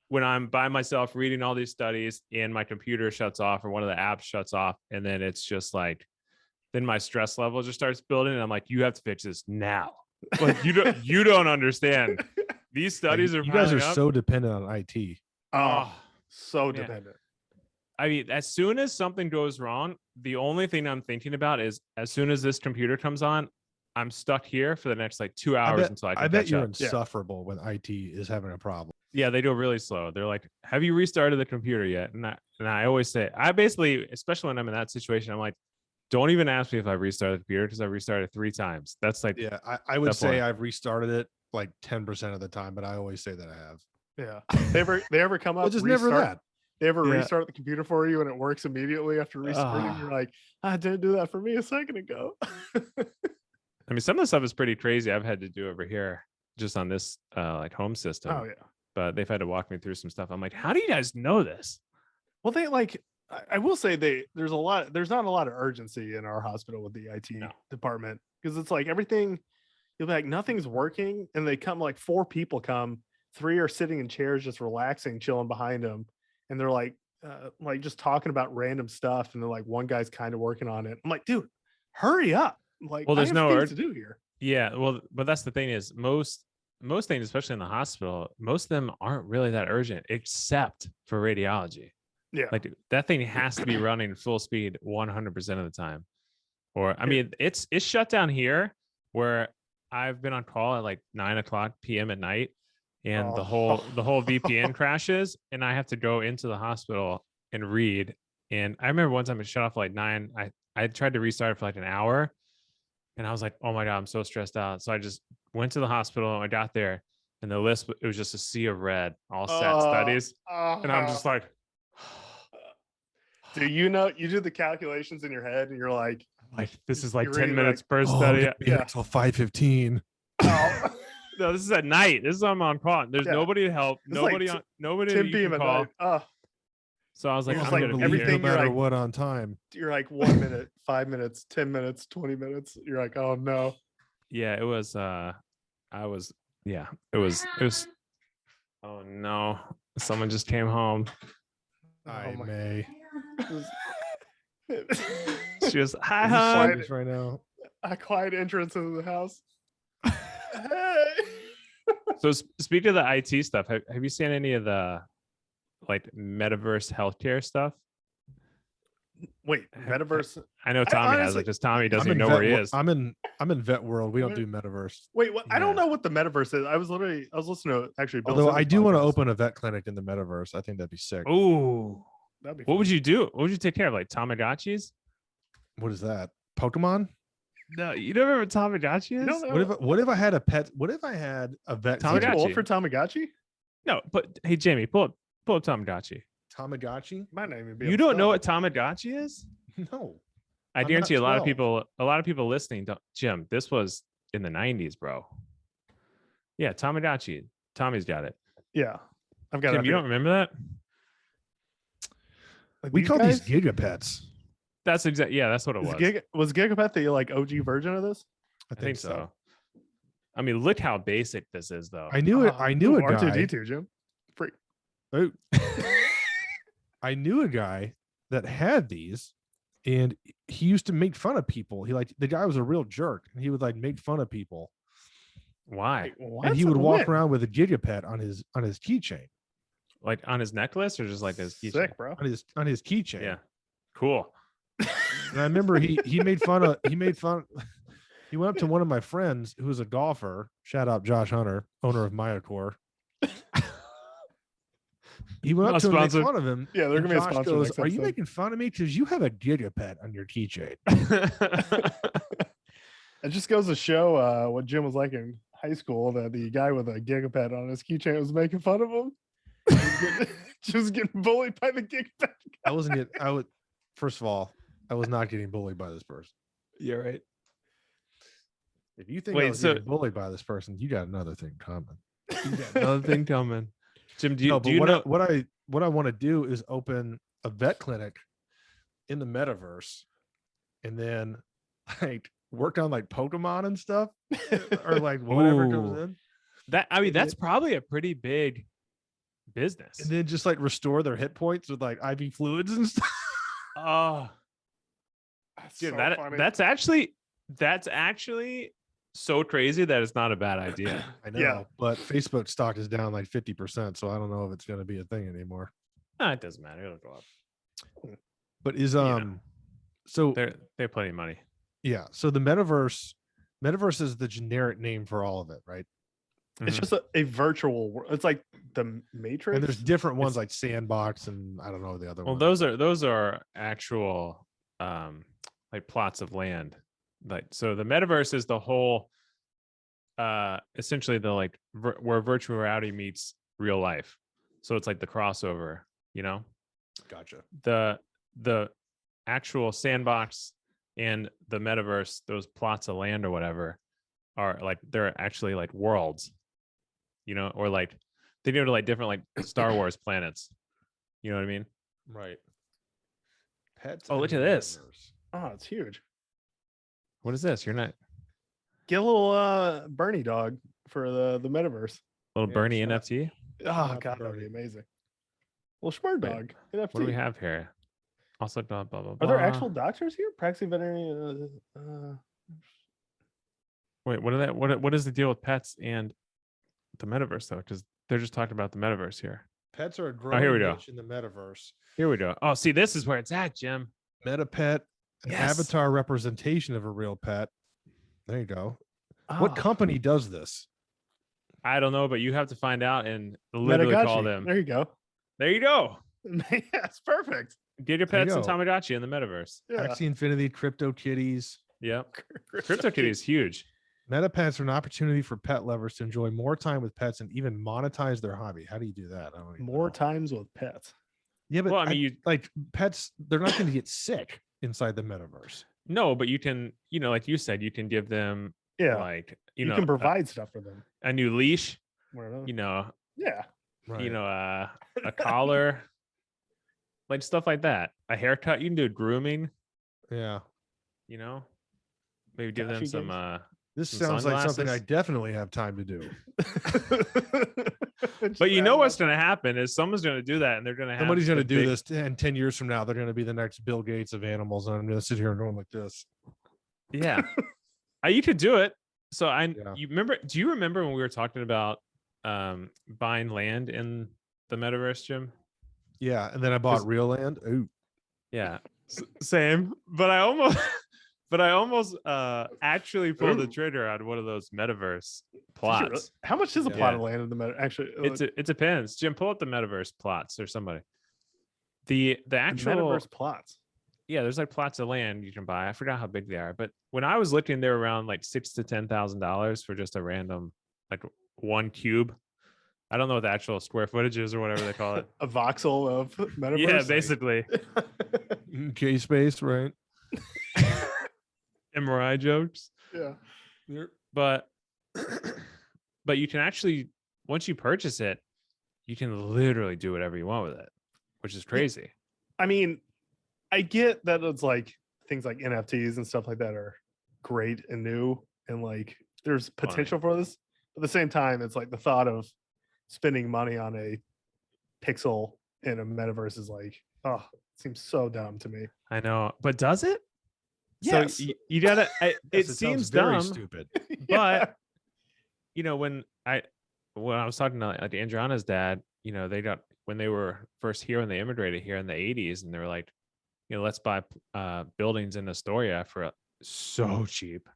when I'm by myself reading all these studies and my computer shuts off or one of the apps shuts off, and then it's just like, then my stress level just starts building, and I'm like, you have to fix this now. Like you don't understand. These studies Like, are you guys are piling up. so dependent on IT. Oh, so man. dependent. I mean, as soon as something goes wrong, the only thing I'm thinking about is as soon as this computer comes on, I'm stuck here for the next like 2 hours until I can I bet catch you're up. insufferable when IT is having a problem. Yeah, they go really slow. They're like, have you restarted the computer yet? And I always say, I basically, especially when I'm in that situation, I'm like, don't even ask me if I restarted the computer because I restarted 3 times. That's like, Yeah, I would say point. I've restarted it like 10% of the time, but I always say that I have. Yeah. They ever come up? It's just never that. They ever Yeah. restart the computer for you and it works immediately after restarting? You're like, I didn't do that for me a second ago. I mean, some of the stuff is pretty crazy. I've had to do over here just on this like home system. Oh yeah. But they've had to walk me through some stuff. I'm like, how do you guys know this? Well, they like. I will say there's not a lot of urgency in our hospital with the IT department, because it's like everything. You'll be like, nothing's working, and they come like 4 people come, 3 are sitting in chairs just relaxing, chilling behind them, and they're like just talking about random stuff, and they're like, one guy's kind of working on it. I'm like, dude, hurry up! Like, Well, there's I have no things to do here. Yeah, well, but that's the thing is most things, especially in the hospital, most of them aren't really that urgent, except for radiology. Yeah, Like that thing has to be running full speed 100% of the time. Or I mean, it's shut down here where I've been on call at like 9:00 p.m. at night, and the whole VPN crashes, and I have to go into the hospital and read. And I remember one time it shut off like 9. I tried to restart it for like an hour, and I was like, oh my God, I'm so stressed out. So I just went to the hospital, and I got there, and the list, it was just a sea of red, all set studies. And I'm just like, do you know, you do the calculations in your head and you're like this is like you're 10 reading, minutes like, per study. Yeah, till 5:15. oh. No, this is at night. This is I'm on call. There's Yeah. nobody to help. It's Nobody like on. Nobody 10 you p.m. can at call. night. Oh, So I was like, It's I'm like gonna be everything here. no matter like- what on time. you're like 1 minute, 5 minutes, 10 minutes, 20 minutes. You're like, oh no. Yeah, it was. It was. Oh no! Someone just came home. I my- may. She was, hi, Is this hon. quiet? This right now. A quiet entrance into the house. Hey. So speaking of the IT stuff, have you seen any of the like metaverse healthcare stuff? Wait, metaverse. I know Tommy has honestly- it because Tommy doesn't I'm even in know where he vet- is. I'm in vet world. We don't do metaverse. Wait, what? I don't Yeah. know what the metaverse is. I was listening to actually. Bill Although I Simmons' do want to podcast. open a vet clinic in the metaverse. I think that'd be sick. Ooh, That'd be what would fun. you do? What would you take care of? Like Tamagotchis? What is that? Pokemon? No, you don't remember what Tamagotchi is? You don't know? What if I had a pet? What if I had a vet? Tamagotchi. Is it too old Tamagotchi. for Tamagotchi? No, but hey, Jamie, pull up Tamagotchi. Tamagotchi? Might not even be. You don't know what Tamagotchi is? No. I I'm guarantee not a lot of 12. people listening don't, Jim, this was in the 90s, bro. Yeah, Tamagotchi. Tommy's got it. Yeah, I've got. Jim, you don't remember that? Like We these call guys? these gigapets. That's exactly. Yeah, that's what it was. Was Gigapet the like OG version of this? I think so. I mean, look how basic this is, though. I knew it. I knew a guy. R2D2, Jim. Free. Oh. I knew a guy that had these, and he used to make fun of people. The guy was a real jerk, and he would like make fun of people. Why? And he would walk around with a gigapet on his keychain. Like on his necklace, or just like his keychain? Sick, bro. On his keychain. Yeah, cool. And I remember he made fun. He went up to one of my friends who was a golfer. Shout out Josh Hunter, owner of Mayacore. He went up to him and made fun of him. Yeah, they're gonna be a sponsor. Goes, "Are you making fun of me because you have a gigapet on your keychain?" It just goes to show what Jim was like in high school. That the guy with a gigapet on his keychain was making fun of him. Just getting bullied by the gigapet. I wasn't getting. First of all, I was not getting bullied by this person. You're right. If you think I was getting bullied by this person, you got another thing coming. You got another thing coming. Jim, do you know what I want to do is open a vet clinic in the metaverse, and then like work on like Pokemon and stuff, or like whatever comes in. That's probably a pretty big business. And then just like restore their hit points with like IV fluids and stuff. Oh, dude, that's actually so crazy that it's not a bad idea. I know, but Facebook stock is down like 50%, so I don't know if it's going to be a thing anymore. It doesn't matter; it'll go up. But so they have plenty of money. Yeah, so the metaverse is the generic name for all of it, right? It's just a virtual world. It's like the Matrix. And there's different ones like Sandbox and I don't know the other one. Well, those are actual like plots of land. Like, so the metaverse is the whole essentially the like where virtual reality meets real life. So it's like the crossover, you know? Gotcha. The actual Sandbox and the metaverse, those plots of land or whatever, are like they're actually like worlds, you know, or like they go to like different like Star Wars planets. You know what I mean? Right. Pets. Oh, look at this. Oh, it's huge. What is this? You're not Get a little Bernie dog for the metaverse. little Bernie NFT? Oh god, that would be amazing. Little Schmurd dog. NFT. What do we have here? Also, blah blah blah. Are there actual doctors here? Practicing veterinary. Wait, what is the deal with pets and the metaverse though? Because they're just talking about the metaverse here. Pets are a growing here we go. niche in the metaverse. Here we go. Oh, see, this is where it's at, Jim. MetaPet, an avatar representation of a real pet. There you go. What company does this? I don't know, but you have to find out and literally call them. There you go. There you go. That's perfect. Gigapets and Tamagotchi in the metaverse. Yeah. Axie Infinity, Crypto Kitties. Yep. Crypto Kitty is huge. MetaPets are an opportunity for pet lovers to enjoy more time with pets and even monetize their hobby. How do you do that? I don't even More know. times with pets. Yeah, but Well, I mean, like pets, they're not going to get sick inside the metaverse. No, but you can, you know, like you said, you can give them, like, you know, can provide stuff for them. A new leash, Whatever. you know, Right. you know, a collar, like stuff like that. A haircut, you can do grooming. Yeah. You know, maybe give them some. This some sounds like something I sunglasses. definitely have time to do. But you know what's going to happen is someone's going to do that, and they're going to have Somebody's going to do big- this, and 10 years from now, they're going to be the next Bill Gates of animals, and I'm going to sit here and going like this. Yeah, you could do it. So Yeah. you remember? Do you remember when we were talking about buying land in the metaverse, Jim? Yeah, and then I bought real land. Ooh, Yeah, same. But I almost actually pulled the trigger on one of those metaverse plots. How much is a Yeah. plot of land in the meta? Actually, It depends. Jim, pull up the metaverse plots or somebody. The actual metaverse plots. Yeah, there's like plots of land you can buy. I forgot how big they are, but when I was looking, they were around like $6,000 to $10,000 for just a random like one cube. I don't know what the actual square footage is or whatever they call it. A voxel of metaverse. Yeah, basically. K space, right? MRI jokes. Yeah. But you can actually, once you purchase it, you can literally do whatever you want with it, which is crazy. I mean, I get that it's like things like NFTs and stuff like that are great and new, and like there's potential for this. But at the same time, it's like the thought of spending money on a pixel in a metaverse is like, oh, it seems so dumb to me. I know, but does it? Yes. So you gotta. It sounds seems very dumb, stupid. but you know, when I was talking to like Andriana's dad, you know, when they were first here, when they immigrated here in the 80s, and they were like, you know, let's buy buildings in Astoria for so cheap.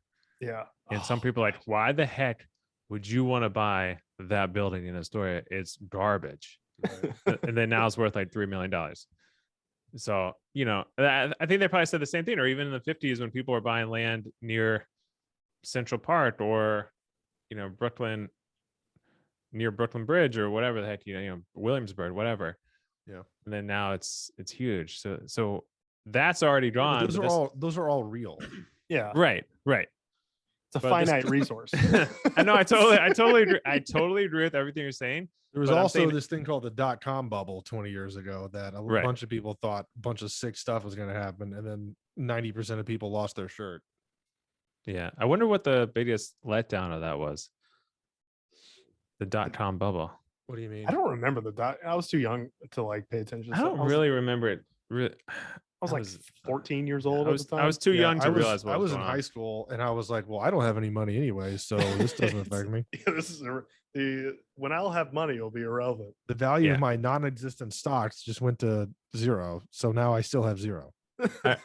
Yeah. And some people are like, why the heck would you want to buy that building in Astoria? It's garbage. And then now it's worth like $3 million. So, you know, I think they probably said the same thing, or even in the 50s when people were buying land near Central Park or, you know, near Brooklyn Bridge or whatever the heck, you know, Williamsburg, whatever. Yeah. And then now it's huge. So that's already gone. Those are all real. Yeah. Right. It's a finite resource. I know. I totally agree. I totally agree with everything you're saying. There was But I'm also saying- this thing called the .com bubble 20 years ago that a Right. bunch of people thought a bunch of sick stuff was going to happen, and then 90% of people lost their shirt. Yeah. I wonder what the biggest letdown of that was. The .com bubble. What do you mean? I don't remember the dot. I was too young to like pay attention. I don't really remember it. I was like 14 years old at the time. I was too young to I was, realize what I was going in on. high school, and I was like, well, I don't have any money anyway, so this doesn't affect me. Yeah, this is when I'll have money, it'll be irrelevant. The value Yeah. of my non-existent stocks just went to zero, so now I still have zero. I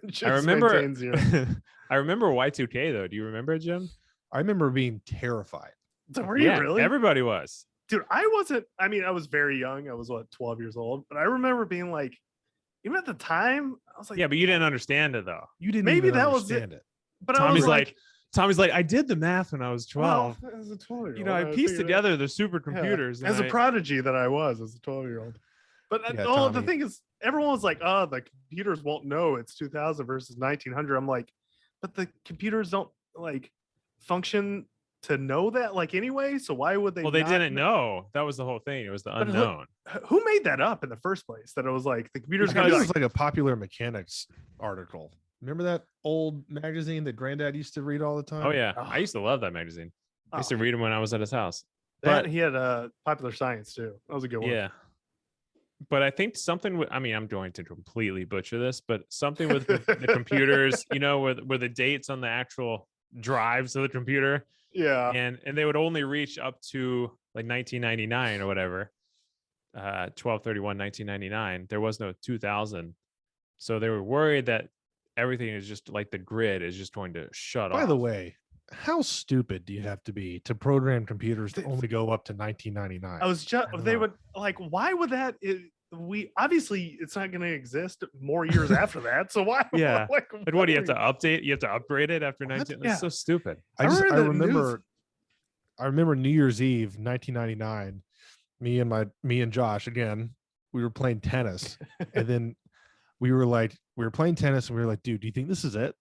Just remember. maintain zero. I remember Y2K though. Do you remember it, Jim? I remember being terrified. Were you really? Everybody was. Dude, I wasn't. I mean, I was very young. I was 12 years old, but I remember being like, even at the time, I was like, Yeah, but you didn't understand it though. You didn't Maybe even that was understand it. But Tommy's I was Tommy's like, I did the math when I was 12. well, as a 12-year-old, You know, I pieced together the supercomputers. as and a prodigy that I was as a 12-year-old. But Yeah, the Tommy. thing is, everyone was like, oh, the computers won't know it's 2000 versus 1900. I'm like, but the computers don't like function to know that like anyway. So why would they? Well, they not didn't know. That was the whole thing. It was the But unknown. Who made that up in the first place? That it was like the computers Because gonna this be is like a popular mechanics article. Remember that old magazine that Granddad used to read all the time? Oh yeah, Oh. I used to love that magazine. I used to Oh. read them when I was at his house. that, but- he had Popular Science too. That was a good one. Yeah. But I think something with, I mean, I'm going to completely butcher this, but something with the computers, you know, where the dates on the actual drives of the computer, Yeah. and they would only reach up to like 1999 or whatever, 12/31/1999. There was no 2000, so they were worried that everything is just like the grid is just going to shut off. By the way, how stupid do you have to be to program computers to only go up to 1999? I was just don't they know. would like, why would that we obviously it's not gonna exist more years after that. So why Yeah. like But what do you have are to update? You have to upgrade it after 19. Yeah. That's so stupid. I remember the remember New Year's Eve 1999. Me and Josh again. We were playing tennis, and then we were playing tennis, and we were like, "Dude, do you think this is it?"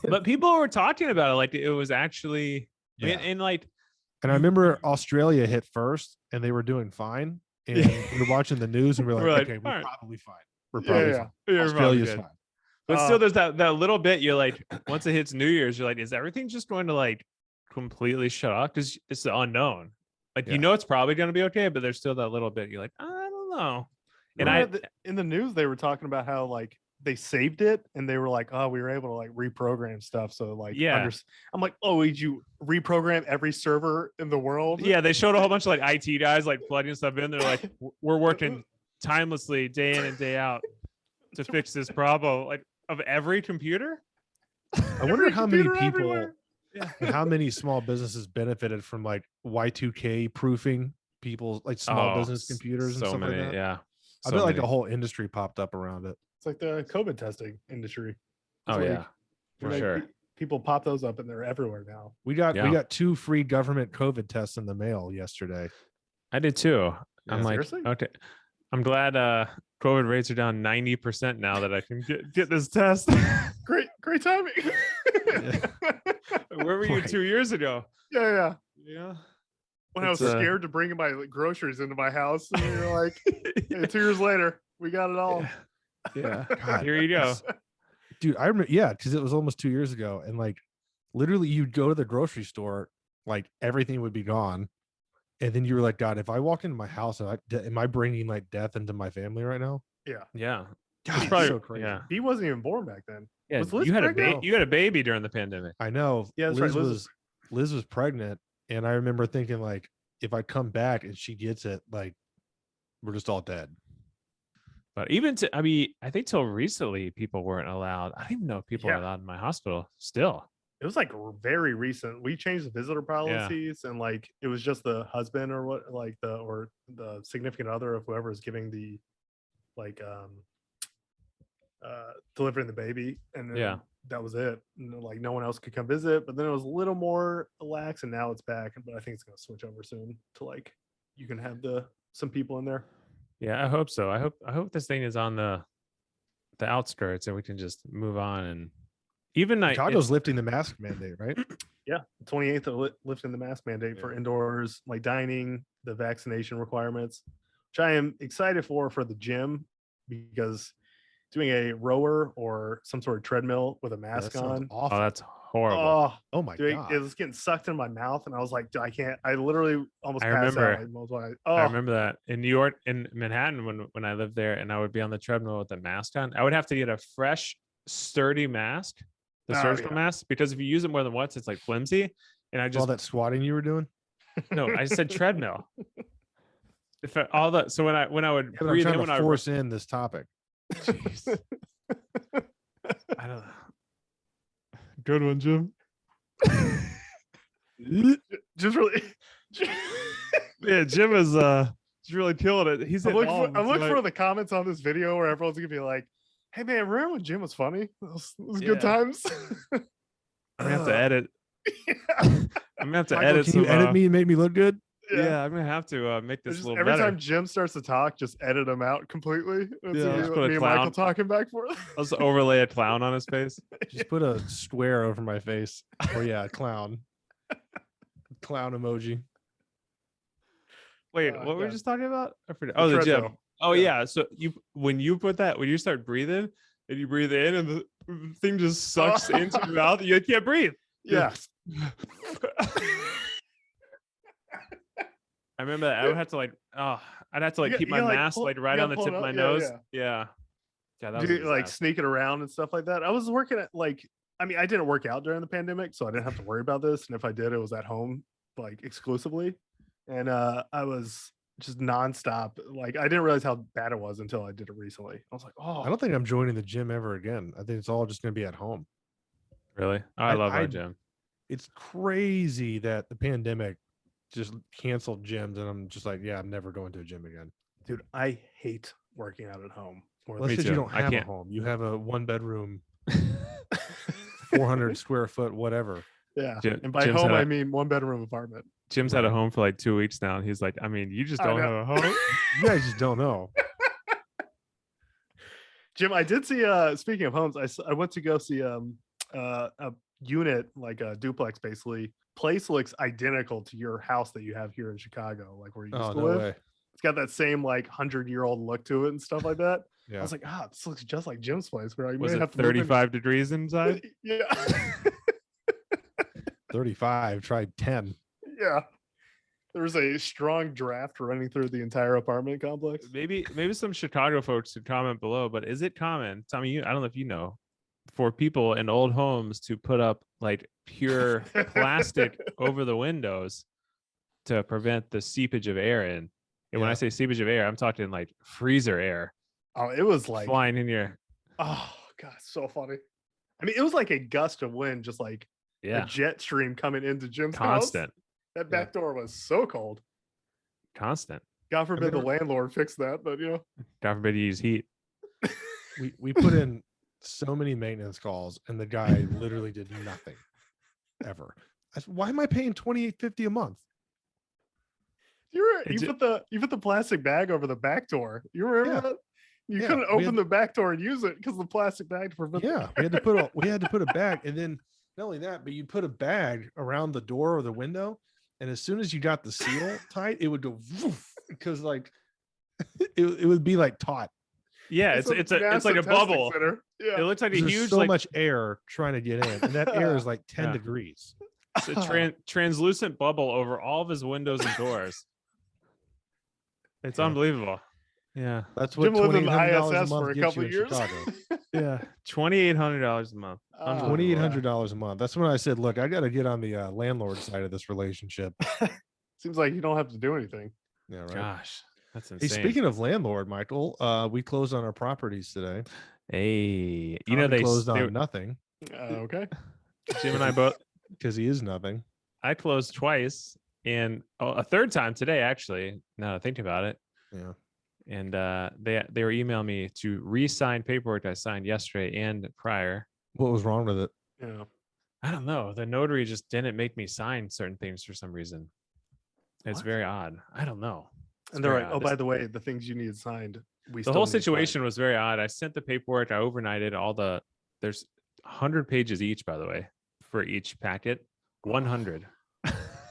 But people were talking about it like it was actually, Yeah. and like, And I remember Australia hit first, and they were doing fine. And we were watching the news, and we were We're like, like, "Okay, we're all right. probably fine. We're probably yeah. fine. you're probably Australia's good. fine." But Uh, still, there's that little bit you're like, once it hits New Year's, you're like, is everything just going to like completely shut off? Because it's the unknown. Like, Yeah. you know, it's probably going to be okay, but there's still that little bit. You're like, I don't know. And in the news they were talking about how like they saved it and they were like, oh, we were able to like reprogram stuff. So like, Yeah. I'm like, oh, did you reprogram every server in the world? yeah, they showed a whole bunch of like IT guys like plugging stuff in. They're like, we're working timelessly day in and day out to fix this problem. Like, of every computer. I wonder Every how many computer people everywhere. and how many small businesses benefited from like Y2K proofing people's like small business computers and so stuff many, like that. Yeah. I So bet like many. a whole industry popped up around it. It's like the COVID testing industry. Oh, It's like, yeah. For like, sure. People pop those up and they're everywhere now. We got Yeah. 2 free government COVID tests in the mail yesterday. I did too. I'm Yeah. like, Seriously? okay. I'm glad COVID rates are down 90% now that I can get this test. Great timing. Where were you Right. 2 years ago? Yeah. Yeah. When I was It's, scared to bring my groceries into my house, and you're like, hey, 2 years later, we got it all. Yeah. God. Here you go. Dude, I remember, yeah, because it was almost 2 years ago, and like literally you'd go to the grocery store, like everything would be gone, and then you were like, God, if I walk into my house, am I bringing like death into my family right now? Yeah. Yeah. God, probably- so crazy. yeah. He wasn't even born back then. Yeah. Was Liz You had pregnant? a baby during the pandemic. I know. Yeah, that's Liz right. Liz was pregnant, and I remember thinking like, if I come back and she gets it, like we're just all dead. But even I think till recently people weren't allowed. I don't even know if people were Yeah. allowed in my hospital still. It was like very recent. We changed the visitor policies, and like it was just the husband or what, like the significant other of whoever is giving the like delivering the baby, and then Yeah. that was it. And then, like no one else could come visit. But then it was a little more lax, and now it's back. But I think it's gonna switch over soon to like you can have some people in there. Yeah, I hope so. I hope this thing is on the outskirts and we can just move on. And even Chicago's lifting the mask mandate, right? Yeah, 28th lifting the mask mandate for indoors, like dining, the vaccination requirements, which I am excited for the gym, because doing a rower or some sort of treadmill with a mask on, awful. oh, that's horrible. Oh my God. it was getting sucked in my mouth, and I was like, I can't. I literally almost I passed remember. out. I was like, I remember that in New York, in Manhattan, when I lived there, and I would be on the treadmill with the mask on. I would have to get a fresh, sturdy mask, the Oh, surgical yeah. mask, because if you use it more than once, it's like flimsy. And I all just that squatting you were doing. no, I said treadmill. If all that, so when I would Yeah, but I'm breathe trying in, to when I force in this topic. jeez, I don't know. Good one, Jim. just really. Yeah, Jim is he's really killing it. He's I'm at looking, home. I'm looking so for the comments on this video where everyone's gonna be like, "Hey man, remember when Jim was funny? Those good Yeah. times." I'm gonna have to edit. Yeah. I'm gonna have to Michael, edit can some. you edit me and make me look good? Yeah, I'm gonna have to make this Just a little every better. time Jim starts to talk, just edit him out completely. It's Yeah, me, just put a me and clown. Michael talking back and forth. I'll just overlay a clown on his face. Just put a square over my face. Or yeah, clown. Clown emoji. Wait, Oh, what were we God. just talking about? I forget. The Oh, the gym. treadmill. Oh Yeah. yeah. So when you start breathing and you breathe in and the thing just sucks into your mouth, you can't breathe. Yeah. I remember that. I would have to I'd have to You got- keep you my gotta, like, mask pull- like right you on gotta the pull tip it of my up. nose. Yeah. Yeah. Yeah, that was Do a like disaster. sneaking around and stuff like that. I was working at like, I mean, I didn't work out during the pandemic, so I didn't have to worry about this. And if I did, it was at home, like exclusively. And I was just nonstop. Like I didn't realize how bad it was until I did it recently. I was like, oh, I don't think I'm joining the gym ever again. I think it's all just going to be at home. Really? Oh, I love I- our gym. It's crazy that the pandemic just canceled gyms, and I'm just like, yeah, I'm never going to a gym again. dude, I hate working out at home. Unless Me you too. don't I have a can't. home. You have a 1-bedroom, 400 square foot, whatever. Yeah. Jim- And by Jim's home, had I a- mean 1-bedroom apartment. Jim's had a home for like 2 weeks now, and he's like, I mean, you just I don't know. have a home. You guys just don't know. Jim, I did see, speaking of homes, I went to go see a unit, like a duplex, basically. Place looks identical to your house that you have here in Chicago, like where you used Oh, to no live. way. It's got that same like 100-year-old look to it and stuff like that. I Yeah. was like, this looks just like Jim's place. Where I Was may it have to move in. 35 degrees inside? Yeah. 35, tried 10. Yeah. There was a strong draft running through the entire apartment complex. Maybe some Chicago folks should comment below, but is it common, Tommy, I don't know if you know, for people in old homes to put up like pure plastic over the windows to prevent the seepage of air in? And when I Yeah. say seepage of air, I'm talking like freezer air Oh, it was like, flying in your oh god, so funny. I mean, it was like a gust of wind, just like a jet stream coming into Jim's constant, house. That back door was so cold. constant. God forbid the remember- landlord fixed that, but you know. God forbid you use heat. We put in so many maintenance calls, and the guy literally did nothing ever. I said, why am I paying $28.50 a month? You put the plastic bag over the back door. You remember Yeah. that? You Yeah, couldn't we open the back door and use it because the plastic bag to prevent. Yeah, we had to put a bag, and then not only that, but you put a bag around the door or the window, and as soon as you got the seal tight, it would go woof, because like it would be like taut. Yeah, it's like a bubble. Yeah. It looks like a There's huge so like much air trying to get in, and that air is like 10 Yeah. degrees. it's a translucent bubble over all of his windows and doors. It's Yeah. unbelievable. Yeah, That's what Jim lived in $2,800 a ISS month for a gets couple you in years. Chicago. yeah, $2,800 a month. Unbelievable. $2,800 a month. That's when I said, look, I got to get on the landlord side of this relationship. Seems like you don't have to do anything. Yeah, right. Gosh, that's Hey, insane. speaking of landlord, Michael, we closed on our properties today. Hey, you Tommy know they closed they- on nothing Okay. Jim and I both. because he is nothing. I closed twice, and a third time today. Actually, now that I think about it. Yeah. And they were emailing me to re-sign paperwork I signed yesterday and prior. What was wrong with it? Yeah. I don't know. The notary just didn't make me sign certain things for some reason. It's What? very odd. I don't know. It's And they're very like, odd. oh, by the way, the things you need signed. The whole situation was very odd. I sent the paperwork. I overnighted there's 100 pages each, by the way, for each packet. 100.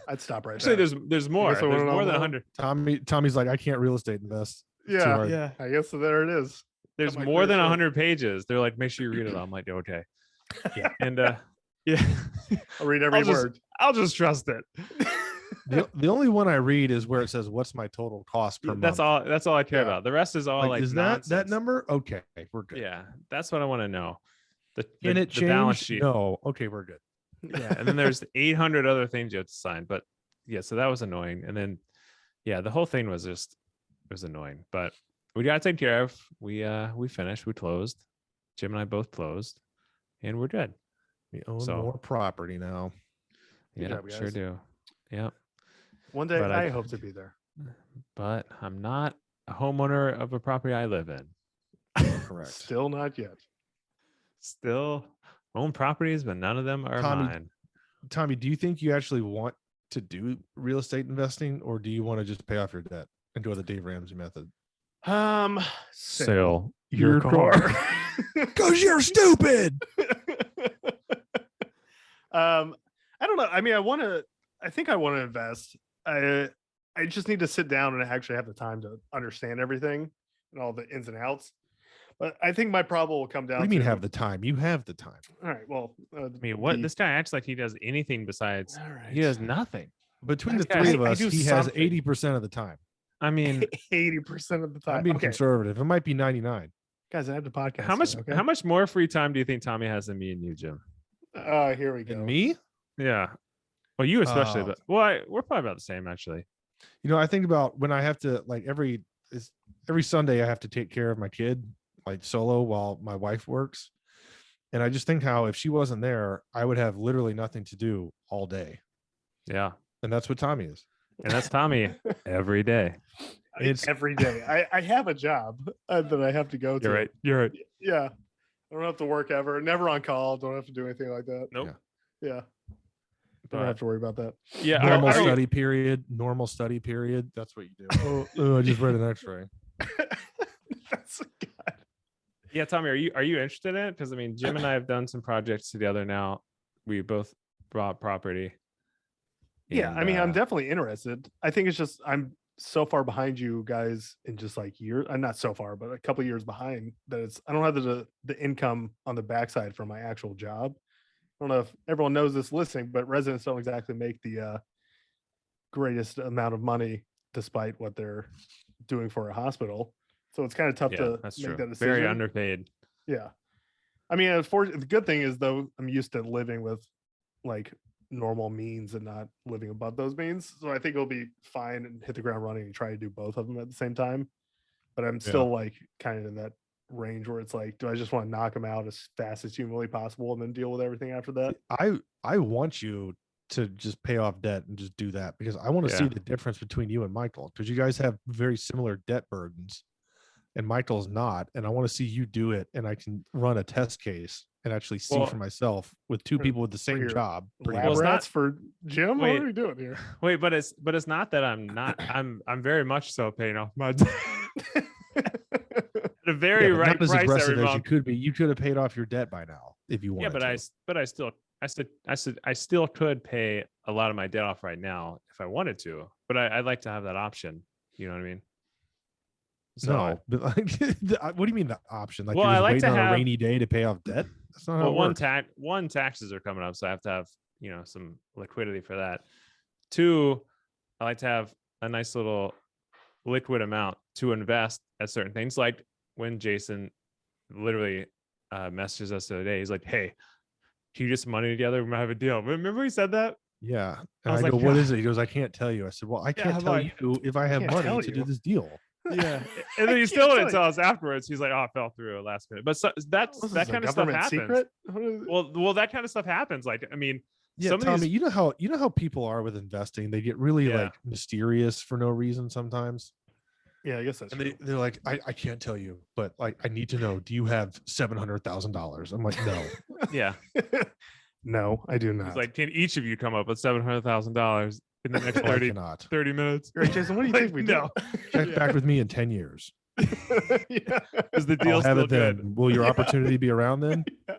I'd stop right Actually, there. there's more. I There's wanna know more than more. 100. Tommy's like, I can't real estate invest. It's too hard. Yeah. I guess there it is. There's my more career than short. 100 pages. They're like, make sure you read it all. I'm like, okay. Yeah. And yeah, I'll read every word. I'll just trust it. The only one I read is where it says, what's my total cost per month? That's all I care Yeah. about. The rest is all like is that nonsense. number? Okay, we're good. Yeah, that's what I want to know. Can it the balance change? sheet. No. Okay, we're good. Yeah, and then there's 800 other things you have to sign. But yeah, so that was annoying. And then yeah, the whole thing was just it was annoying. But we got it taken care of. We finished. We closed. Jim and I both closed, and we're good. We own So- more property now. Good Yeah, job, sure guys. do. Yeah, One day But I hope to be there. but I'm not a homeowner of a property I live in. Correct. Still not yet. Still own properties, but none of them are Tommy, mine. Tommy, do you think you actually want to do real estate investing, or do you want to just pay off your debt and go the Dave Ramsey method? Sell your car. Because you're stupid. I don't know. I mean, I think I want to invest. I just need to sit down and actually have the time to understand everything and all the ins and outs. But I think my problem will come down What do you mean to have the time? You have the time. all right. Well, I mean, what this guy acts like he does anything besides all right. he does nothing. Between the This guy- three of I us, do he has something. 80% of the time. I mean, 80% of the time. I'm being Okay, conservative. It might be 99. guys, I have the podcast. how much more free time do you think Tommy has than me and you, Jim? Here we go. And me? Yeah. Well, you especially, Oh. but we're probably about the same actually. You know, I think about when I have to like every Sunday I have to take care of my kid like solo while my wife works. And I just think how if she wasn't there, I would have literally nothing to do all day. Yeah. And that's what Tommy is. And that's Tommy every day. It's Every day. I have a job that I have to go to. You're right. You're right. Yeah. I don't have to work ever. Never on call. Don't have to do anything like that. Nope. Yeah. Don't have to worry about that. Yeah. normal are you- study period. Normal study period. That's what you do. Oh, I just read an x-ray. That's God. Yeah, Tommy, are you interested in it? Because I mean, Jim and I have done some projects together now. We both bought property. Yeah, And, I mean, I'm definitely interested. I think it's just I'm so far behind you guys in just like years. I'm not so far, but a couple years behind that it's I don't have the income on the backside from my actual job. I don't know if everyone knows this listening, but residents don't exactly make the greatest amount of money despite what they're doing for a hospital. So it's kind of tough yeah, to that's make true. that decision. Very underpaid. Yeah. I mean, the good thing is though, I'm used to living with like normal means and not living above those means. So I think it'll be fine and hit the ground running and try to do both of them at the same time. But I'm still like kind of in that range where it's like, do I just want to knock them out as fast as humanly possible and then deal with everything after that? I want you to just pay off debt and just do that because I want to see Yeah. the difference between you and Michael because you guys have very similar debt burdens and Michael's not. And I want to see you do it and I can run a test case and actually see Well, for myself with two people with the same your job. Lab Well, it's rats not- for Jim. Wait. What are we doing here? Wait, but it's not that I'm very much so paying off my debt at a very Yeah, but right not as price every aggressive as you month. could be. You could have paid off your debt by now if you wanted. I still could pay a lot of my debt off right now if I wanted to, but I'd like to have that option. You know what I mean? So No, but like, what do you mean the option? Like Well, you're I just like waiting to on a have- rainy day to pay off debt? That's not how well, it works. one taxes are coming up, so I have to have some liquidity for that. Two, I like to have a nice little liquid amount to invest at certain things. Like when Jason literally messages us the other day, he's like, "Hey, can you get some money together? We might have a deal." Remember he said that? Yeah. I And was I like, go, what "God." is it? He goes, I can't tell you. I said, well, I can't I'm tell like, you if I have can't money tell to do you. this deal. Yeah, and then I he still can't wouldn't tell tell us afterwards. He's like, "Oh, it fell through last minute." But that What is that this, a kind of stuff government happens. secret? What is it? Well, that kind of stuff happens. Like, I mean, Yeah, some of Tommy, these, you know how people are with investing. They get really Yeah. like mysterious for no reason sometimes. Yeah, I guess that's And true. they're like, I can't tell you, but like I need to know, do you have $700,000? I'm like, no. yeah, No, I do not. he's like, "Can each of you come up with $700,000 in the next No, I 30, cannot. 30 minutes?" Right, Jason, what do you Like, think we no. Check Yeah. back with me in 10 years. do? Yeah. Is the I'll deal have still it then. good? Will your Yeah. opportunity be around then? Yeah.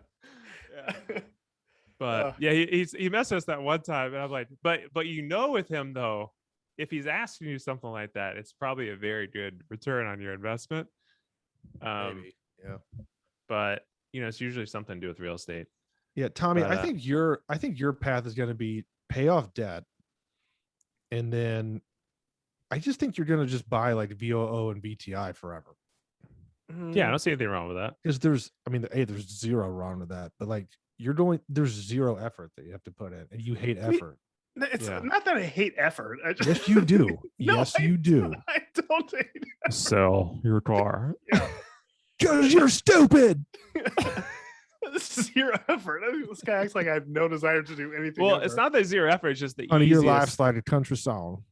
But Uh. yeah, he messed us that one time, and I'm like, but with him though, if he's asking you something like that, it's probably a very good return on your investment. Maybe. Yeah. But it's usually something to do with real estate. Yeah, Tommy, But, I think your path is going to be pay off debt, and then I just think you're going to just buy like VOO and BTI forever. Yeah, I don't see anything wrong with that. Because there's zero wrong with that, but like there's zero effort that you have to put in, and you hate I mean, effort. It's Yeah. not that I hate effort. I just, Yes, you do. No, Yes, I you do. I don't hate Sell your car. Because you're stupid. This is zero effort. I think this guy acts like I have no desire to do anything. Well, ever. it's not that zero effort; it's just the Honey, your easiest. life's like a country song.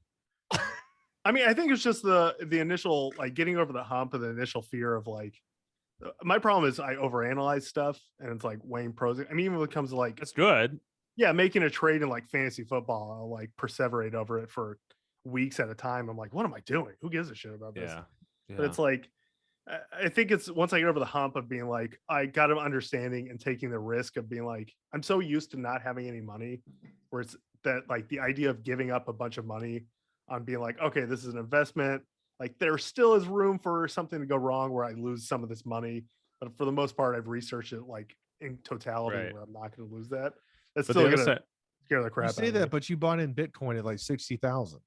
I mean, I think it's just the initial, like, getting over the hump of the initial fear of, like, my problem is I overanalyze stuff, and it's like weighing pros. I mean, even when it comes to like, It's good. yeah, making a trade in like fantasy football, I'll like perseverate over it for weeks at a time. I'm like, what am I doing? Who gives a shit about this? Yeah. But it's like, I think it's once I get over the hump of being like, I got an understanding and taking the risk of being like, I'm so used to not having any money, where it's that like the idea of giving up a bunch of money on being like, okay, this is an investment. Like there still is room for something to go wrong where I lose some of this money. But for the most part, I've researched it like in totality Right. where I'm not going to lose that. That's But still the going other to side, scare the You crap say out of that, me. but you bought in Bitcoin at like 60,000.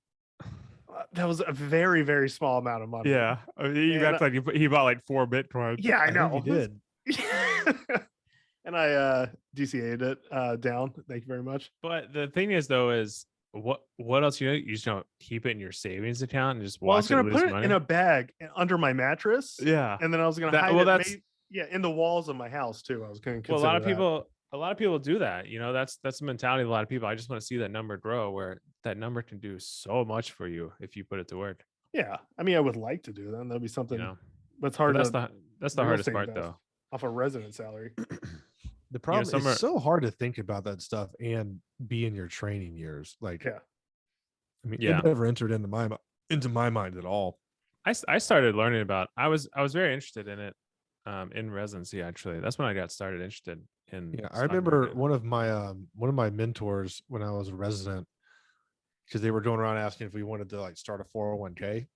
That was a very, very small amount of money. yeah, you And act like he bought like 4 Bitcoin. Yeah, I know. think you did. And I DCA'd it down. Thank you very much. But the thing is, though, is what else you just don't keep it in your savings account and just Well, I was watch it going to lose put it money. in a bag under my mattress. Yeah. And then I was going to That- hide well, it. that's- In the walls of my house too. I was going to Well, consider a lot of people do that. That's the mentality of a lot of people. I just want to see that number grow, where that number can do so much for you if you put it to work. Yeah, I mean, I would like to do that. That'd be something. But it's But hard. that's to the real hardest estate part, invest though. off a resident salary. The problem some is are- so hard to think about that stuff and be in your training years. Like, Yeah. I mean, Yeah. it never entered into my mind at all. I started learning about. I was very interested in it in residency. Actually, that's when I got started interested in. Yeah, I stock remember market. one of my mentors when I was a resident, because they were going around asking if we wanted to like start a 401k,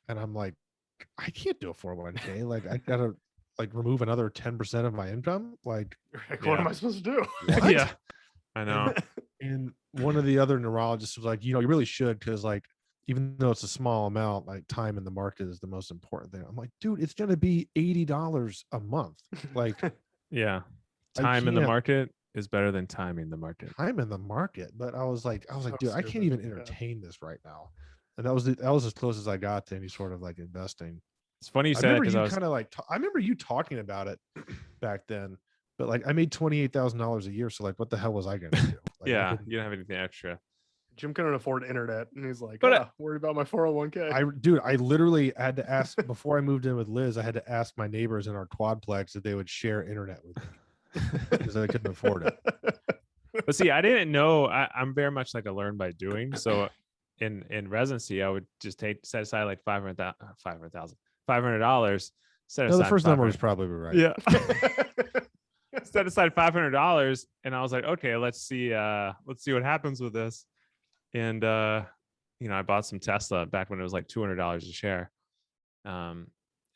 and I'm like, I can't do a 401k. Like, I gotta like remove another 10% of my income. Like, Like, what am Yeah. I supposed to do? what? Yeah, I know. And one of the other neurologists was like, you really should, because like, even though it's a small amount, like time in the market is the most important thing. I'm like, dude, it's gonna be $80 a month. Like, Yeah, I time in the can't- market is better than timing the market. time in the market. But I was like, So dude, I can't stupid. even Yeah. entertain this right now. And that was as close as I got to any sort of like investing. It's funny you I said that remember because you I was. kind of like I remember you talking about it back then, but like I made $28,000 a year. So like, what the hell was I gonna do? Like, I Yeah, couldn't- you don't have anything extra. Jim couldn't afford internet, and he's like, But, worried about my 401k. I literally had to ask before I moved in with Liz. I had to ask my neighbors in our quadplex if they would share internet with me. because I couldn't afford it. But see, I didn't know. I'm very much like a learn by doing. So in residency, I would just set aside like $500. Set No, aside the first number was 500. probably right. Yeah. Set aside $500, and I was like, okay, let's see what happens with this. And I bought some Tesla back when it was like $200 a share. And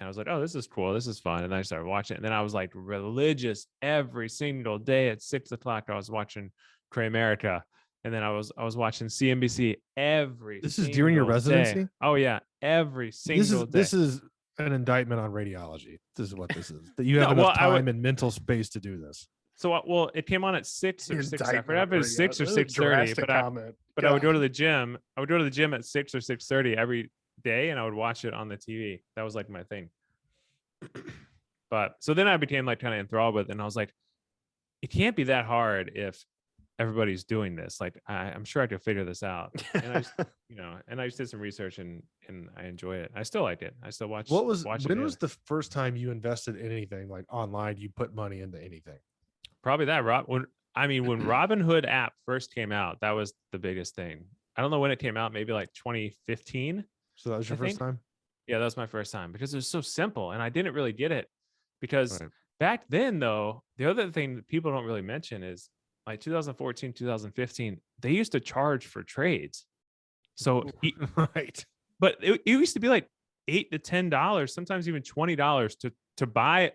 I was like, oh, this is cool, this is fun. And I started watching it. And then I was like religious every single day at 6:00. I was watching Cramerica. And then I was watching CNBC every. This is during your residency? Day. Oh yeah, every single day. This is an indictment on radiology. This is what this is. That you have enough time and mental space to do this. So it came on at 6 or 6. I forgot if it was 6 or 6:30. But I would go to the gym. I would go to the gym at 6 or 6:30 every day, and I would watch it on the TV. That was like my thing. But so then I became like kind of enthralled with it, and I was like, it can't be that hard if everybody's doing this. Like I'm sure I could figure this out. And I just, and I just did some research and I enjoy it. I still like it. I still watch. When was the first time you invested in anything like online? You put money into anything? Probably that when Robinhood app first came out, that was the biggest thing. I don't know when it came out, maybe like 2015. So that was your first time? Yeah, that was my first time because it was so simple and I didn't really get it because back then though, the other thing that people don't really mention is like 2014, 2015, they used to charge for trades. So right. But it used to be like $8 to $10, sometimes even $20 to buy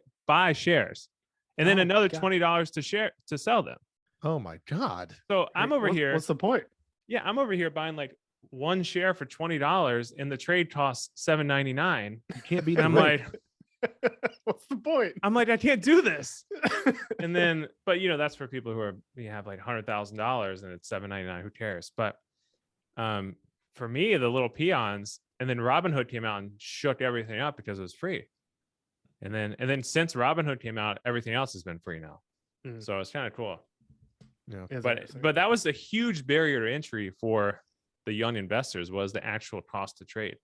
shares. And then another $20 to sell them. Oh my God. So I'm over here. What's the point? Yeah, I'm over here buying like one share for $20 and the trade costs $7.99. You can't beat. I'm like, what's the point? I'm like, I can't do this. And then, but that's for people who have like $100,000 and it's $7.99. Who cares? But for me, the little peons, and then Robinhood came out and shook everything up because it was free. And then since Robinhood came out, everything else has been free now. So it's kind of cool. Yeah. But that was a huge barrier to entry for the young investors, was the actual cost to trade.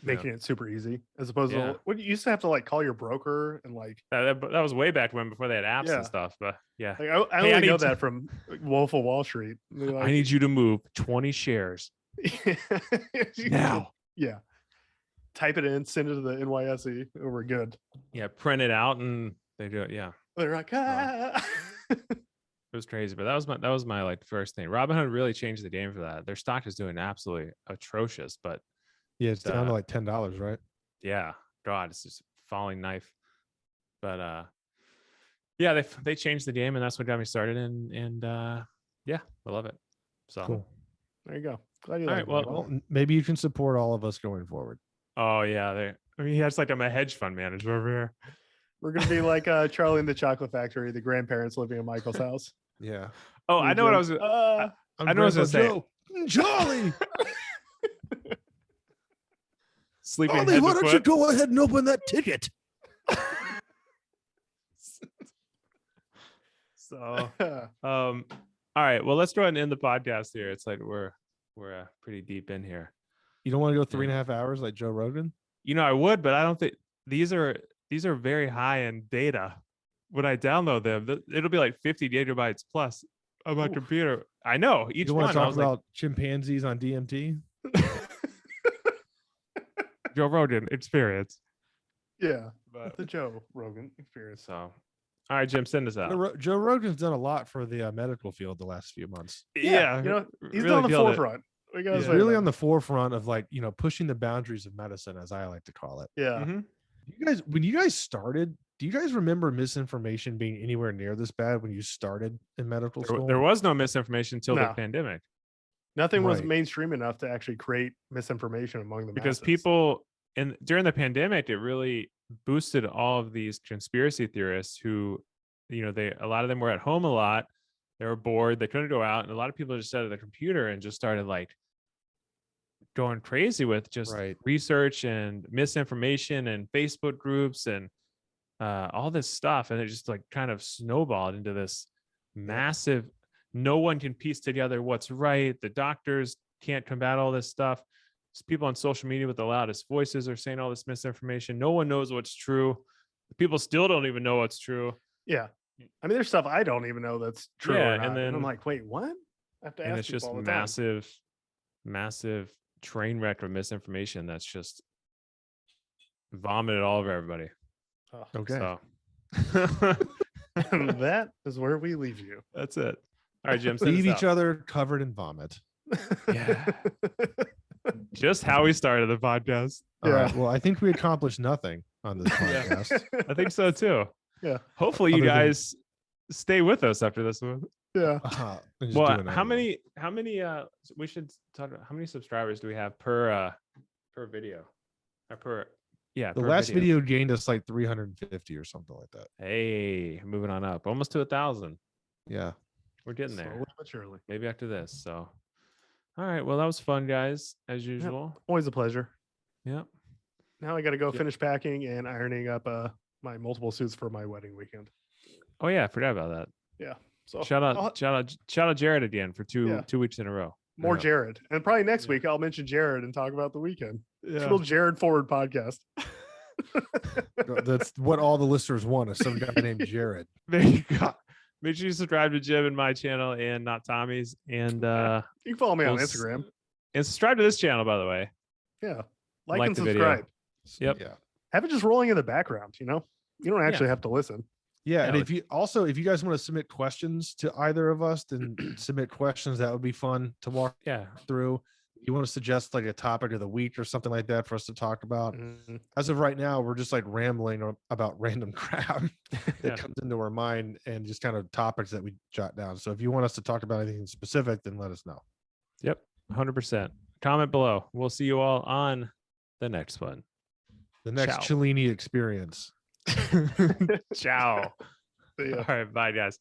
Making it super easy as opposed to what you used to have to like call your broker and like that was way back when, before they had apps and stuff. But yeah, like, I only know that from Wolf of Wall Street. Like, I need you to move 20 shares now. Yeah. Type it in, send it to the NYSE, and we're good. Yeah, print it out and they do it. Yeah. They're like, It was crazy, but that was my like first thing. Robinhood really changed the game for that. Their stock is doing absolutely atrocious, but yeah, it's down to like $10, right? Yeah. God, it's just falling knife. But yeah, they changed the game, and that's what got me started. And yeah, I love it. So cool. There you go. Glad you all like right. Well, maybe you can support all of us going forward. Oh yeah, it's like I'm a hedge fund manager over here. We're gonna be like Charlie in the Chocolate Factory, the grandparents living in Michael's house. Yeah. Oh, I know what I was. I know what I was gonna say. Charlie. Sleeping. Ollie, why don't you go ahead and open that ticket? So, all right. Well, let's go ahead and end the podcast here. It's like we're pretty deep in here. You don't want to go 3.5 hours like Joe Rogan? I would, but I don't think these are very high in data. When I download them, it'll be like 50 gigabytes plus on my computer. I know each you one. Want to talk about chimpanzees on DMT? Joe Rogan experience. Yeah, but the Joe Rogan experience. So, all right, Jim, send us out. Joe Rogan's done a lot for the medical field the last few months. Yeah, he's really on the forefront. He's really on the forefront of like pushing the boundaries of medicine, as I like to call it. Yeah. Mm-hmm. When you guys started, do you guys remember misinformation being anywhere near this bad when you started in medical school? There was no misinformation until the pandemic. Nothing was mainstream enough to actually create misinformation among the because masses. People during the pandemic, it really boosted all of these conspiracy theorists who, a lot of them were at home a lot. They were bored. They couldn't go out. And a lot of people just sat at the computer and just started like going crazy with just research and misinformation and Facebook groups and all this stuff. And it just like kind of snowballed into this massive, no one can piece together what's right. The doctors can't combat all this stuff. People on social media with the loudest voices are saying all this misinformation. No one knows what's true. People still don't even know what's true. Yeah. I mean, there's stuff I don't even know that's true. Yeah, or not. and then I'm like, wait, what? I have to and ask it's people just all the time. massive train wreck of misinformation that's just vomited all over everybody. Oh, Okay. So and that is where we leave you. that's it. All right, Jim, send Leave us each out. other covered in vomit. Yeah. Just how we started the podcast. All Yeah. right. Well, I think we accomplished nothing on this podcast. I think so too. Yeah. Hopefully you Other than- guys stay with us after this one. Yeah. And just do Well, another how one. many we should talk about how many subscribers do we have per video? Or per The per last video gained us like 350 or something like that. Hey, moving on up. Almost to 1,000. Yeah. We're getting there. Slowly but surely. Maybe after this. So all right. Well, that was fun, guys, as usual. Always a pleasure. Yep. Now I got to go Yeah. finish packing and ironing up my multiple suits for my wedding weekend. Oh yeah, I forgot about that. Yeah. So Shout I'll- out Jared again for Yeah. 2 weeks in a row. more Yeah. Jared. And probably next Yeah. week I'll mention Jared and talk about the weekend. Yeah. Little Jared forward podcast. That's what all the listeners want is some guy named Jared. There you go. Make sure you subscribe to Jim and my channel and not Tommy's. And You can follow me on we'll s- Instagram. and subscribe to this channel, by the way. Yeah. Like like and the video. subscribe. Yep. Yeah. Have it just rolling in the background, you know? You don't actually have to listen. Yeah. And Yeah, if you guys want to submit questions to either of us, then submit questions. That would be fun to walk Yeah. through. You want to suggest like a topic of the week or something like that for us to talk about. Mhm. As of right now, we're just like rambling about random crap that Yeah. comes into our mind and just kind of topics that we jot down. So if you want us to talk about anything specific, then let us know. Yep. 100%. Comment below. We'll see you all on the next one. The next Ciao. Cellini experience. Ciao. See ya. All right. Bye, guys.